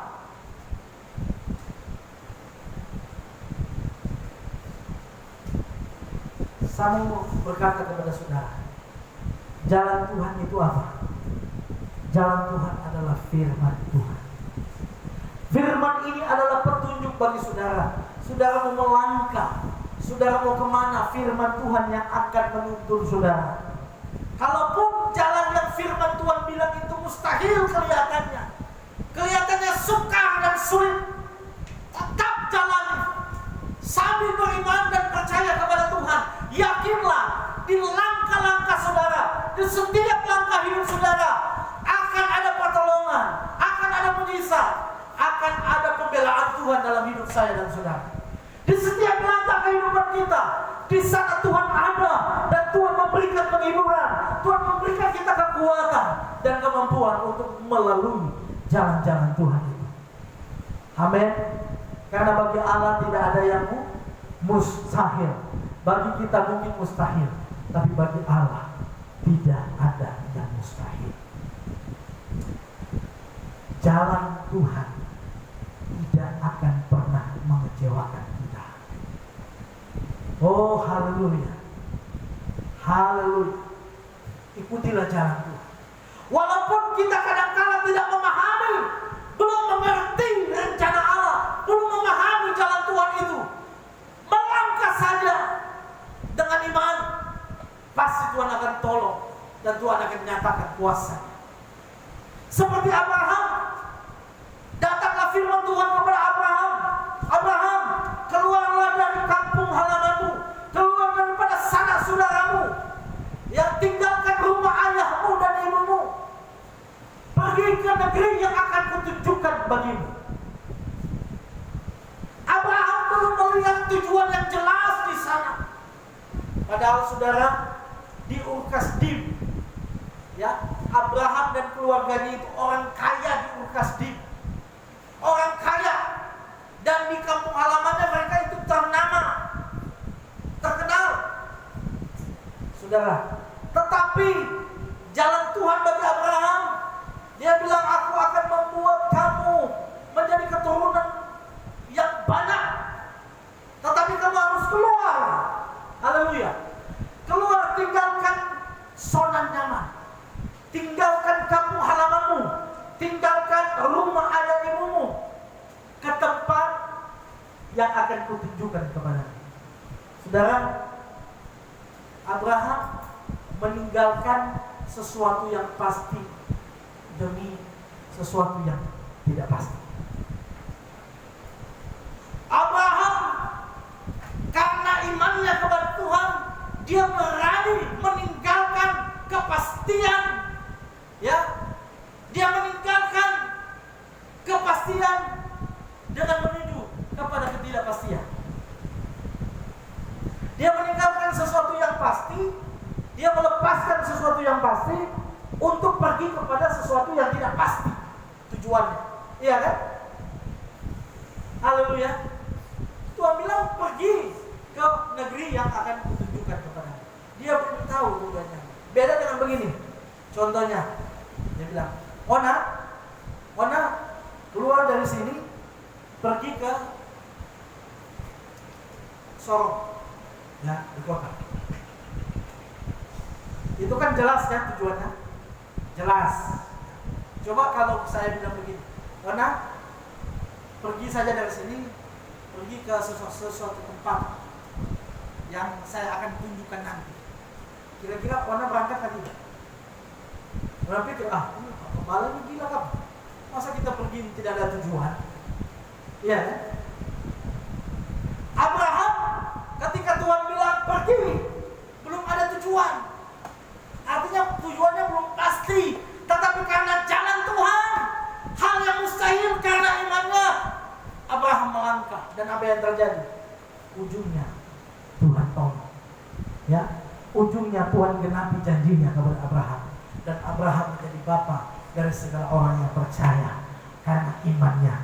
Saya mau berkata kepada saudara, jalan Tuhan itu apa? Jalan Tuhan adalah firman Tuhan. Firman ini adalah petunjuk bagi saudara. Saudara mau melangkah, saudara mau kemana, firman Tuhan yang akan menuntun saudara. Kalaupun jalan yang firman Tuhan bilang itu mustahil kelihatannya sukar dan sulit, tetap jalani sambil beriman dan percaya kepada Tuhan. Yakinlah di langkah-langkah saudara, di setiap langkah hidup saudara akan ada pertolongan, akan ada mujizat, akan ada pembelaan Tuhan dalam hidup saya dan saudara. Di setiap langkah kehidupan kita, di sana Tuhan ada dan Tuhan memberikan penghiburan, Tuhan memberikan kita kekuatan dan kemampuan untuk melalui jalan-jalan Tuhan itu. Amin. Karena bagi Allah tidak ada yang mustahil. Bagi kita mungkin mustahil, tapi bagi Allah tidak ada yang mustahil. Jalan Tuhan tidak akan pernah mengecewakan kita. Oh haleluya, haleluya. Ikutilah jalan Tuhan. Walaupun kita kadang-kala tidak memahami, belum mengerti rencana Allah, belum memahami jalan Tuhan itu, melangkah saja dengan iman, pasti Tuhan akan tolong dan Tuhan akan nyatakan kuasa. Seperti Abraham, datanglah firman Tuhan kepada Abraham, Abraham, keluarlah dari kampung halamanmu, keluar daripada sanak saudaramu, yang tinggalkan rumah ayahmu dan ibumu, pergi ke negeri yang akan kutunjukkan bagimu. Abraham belum melihat tujuan yang jelas di sana. Padahal saudara, di Ur-Kasdim, ya, Abraham dan keluarganya itu orang kaya di Ur-Kasdim, orang kaya, dan di kampung halamannya mereka itu ternama, terkenal, saudara. Tetapi jalan Tuhan bagi Abraham, dia bilang, aku akan membuat kamu menjadi keturunan yang banyak, tetapi kamu harus keluar. Haleluya. Keluar, tinggalkan zona nyaman, tinggalkan kampung halamanmu, tinggalkan rumah ayah ibumu, ke tempat yang akan kutunjukkan kepadamu. Saudara, Abraham meninggalkan sesuatu yang pasti demi sesuatu yang tidak pasti. Abraham karena imannya kepada Tuhan, dia berani meninggalkan kepastian, ya, dia meninggalkan kepastian dengan menuju kepada ketidakpastian. Dia meninggalkan sesuatu yang pasti, dia melepaskan sesuatu yang pasti untuk pergi kepada sesuatu yang tidak pasti tujuannya. tujuannya. Iya kan? Haleluya. Tuhan bilang pergi ke negeri yang akan kutunjukkan kepada. Dia belum tahu tujuannya. Beda dengan begini. Contohnya, dia bilang, Ona keluar dari sini, pergi ke Sorong, ya di kota. Itu kan jelas kan tujuannya? Jelas. Coba kalau saya bilang begini, Ona pergi saja dari sini, pergi ke sesuatu tempat yang saya akan tunjukkan nanti. Kira-kira Ona berangkat kan tidak? Ona pikir, kembali ini gila kan? Masa kita pergi tidak ada tujuan? Iya kan? Abraham ketika Tuhan bilang pergi, belum ada tujuan. Artinya tujuannya belum pasti, tetapi karena jalan Tuhan, hal yang mustahil karena imannya, Abraham melangkah. Dan apa yang terjadi? Ujungnya Tuhan tolong. Ya, ujungnya Tuhan genapi janjinya kepada Abraham. Dan Abraham menjadi bapa dari segala orang yang percaya karena imannya.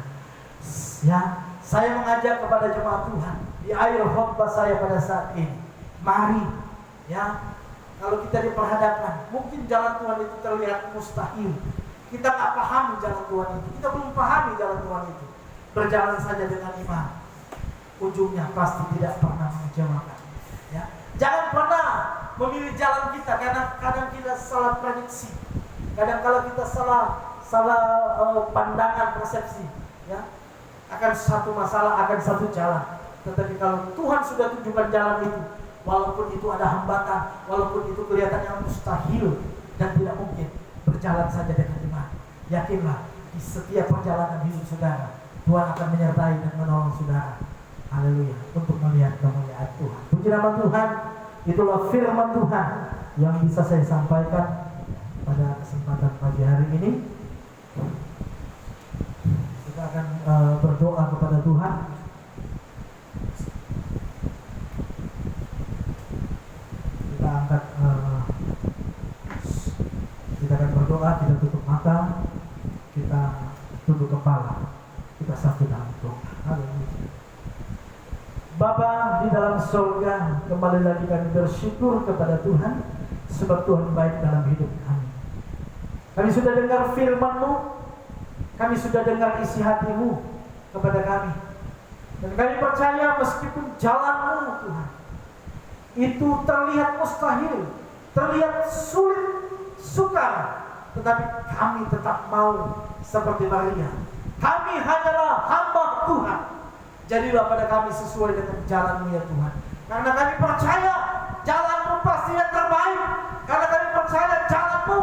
Ya, saya mengajak kepada jemaat Tuhan di akhir khotbah saya pada saat ini, mari ya, kalau kita diperhadapkan, mungkin jalan Tuhan itu terlihat mustahil. Kita tak pahami jalan Tuhan itu, kita belum pahami jalan Tuhan itu. Berjalan saja dengan iman, ujungnya pasti tidak pernah mengecewakan. Ya, jangan pernah memilih jalan kita karena kadang kita salah prediksi, kadang kalau kita salah pandangan persepsi, ya, akan satu masalah, akan satu jalan. Tetapi kalau Tuhan sudah tunjukkan jalan itu, walaupun itu ada hambatan, walaupun itu kelihatannya mustahil dan tidak mungkin, berjalan saja dengan iman. Yakinlah di setiap perjalanan hidup saudara, Tuhan akan menyertai dan menolong saudara. Haleluya, untuk melihat kemuliaan Tuhan. Puji nama Tuhan. Itulah firman Tuhan yang bisa saya sampaikan pada kesempatan pagi hari ini. Kita akan berdoa kepada Tuhan. Kita angkat, kita akan berdoa, kita tutup mata, kita tunduk kepala, kita satu dalam doa. Haleluya. Bapa di dalam surga, kembali lagi kami bersyukur kepada Tuhan sebab Tuhan baik dalam hidup kami. Kami sudah dengar firman-Mu, kami sudah dengar isi hati-Mu kepada kami. Dan kami percaya meskipun jalan-Mu Tuhan itu terlihat mustahil, terlihat sulit, sukar, tetapi kami tetap mau seperti Maria. Kami hanyalah hamba Tuhan. Jadilah pada kami sesuai dengan jalan-Mu ya Tuhan. Karena kami percaya jalan-Mu pasti yang terbaik. Karena kami percaya jalan-Mu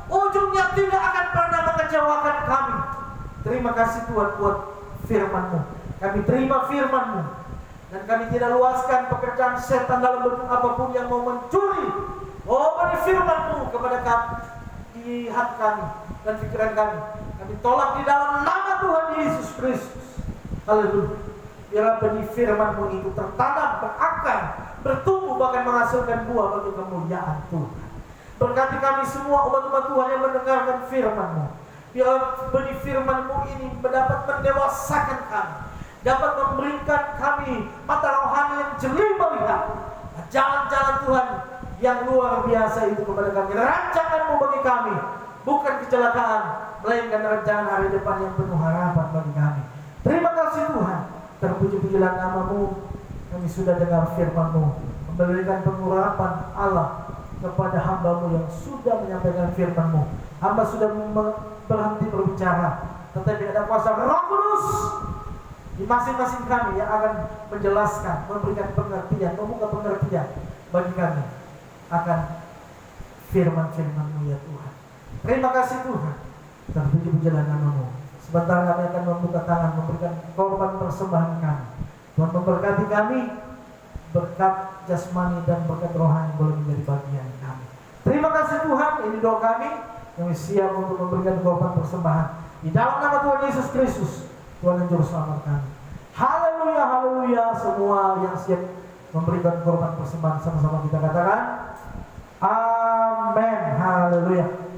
ujungnya tidak akan pernah mengecewakan kami. Terima kasih Tuhan buat firman-Mu. Kami terima firman-Mu. Dan kami tidak luaskan pekerjaan setan dalam bentuk apapun yang mau mencuri. Beri firman-Mu kepada kami di hati kami dan pikiran kami. Kami tolak di dalam nama Tuhan Yesus Kristus. Haleluya. Biarlah benih firman-Mu itu tertanam, berakar, bertumbuh, bahkan menghasilkan buah bagi kemuliaan Tuhan. Berkati kami semua umat-umat Tuhan yang mendengarkan firman-Mu. Biarlah benih firman-Mu ini dapat mendewasakan kami, dapat memberikan kami mata rohani yang jeli melihat jalan-jalan Tuhan yang luar biasa itu kepada kami. Rancangan-Mu bagi kami bukan kecelakaan, melainkan rancangan hari depan yang penuh harapan bagi kami. Terima kasih Tuhan. Terpuji-pujilah nama-Mu. Kami sudah dengar firman-Mu, memberikan pengurapan Allah kepada hamba-Mu yang sudah menyampaikan firman-Mu. Hamba sudah berhenti berbicara, tetapi ada kuasa Roh Kudus di masing-masing kami yang akan menjelaskan, memberikan pengertian, membuka pengertian bagi kami akan firman-firman-Mu ya Tuhan. Terima kasih Tuhan. Terpuji-pujilah nama-Mu. Sebentar kami akan membuka tangan, memberikan korban persembahan kami. Tuhan memberkati kami, berkat jasmani dan berkat rohani boleh menjadi bagian kami. Terima kasih Tuhan, ini doa kami. Kami siap untuk memberikan korban persembahan di dalam nama Tuhan Yesus Kristus, Tuhan dan Juru Selamat kami. Haleluya, haleluya. Semua yang siap memberikan korban persembahan sama-sama kita katakan amin. Haleluya.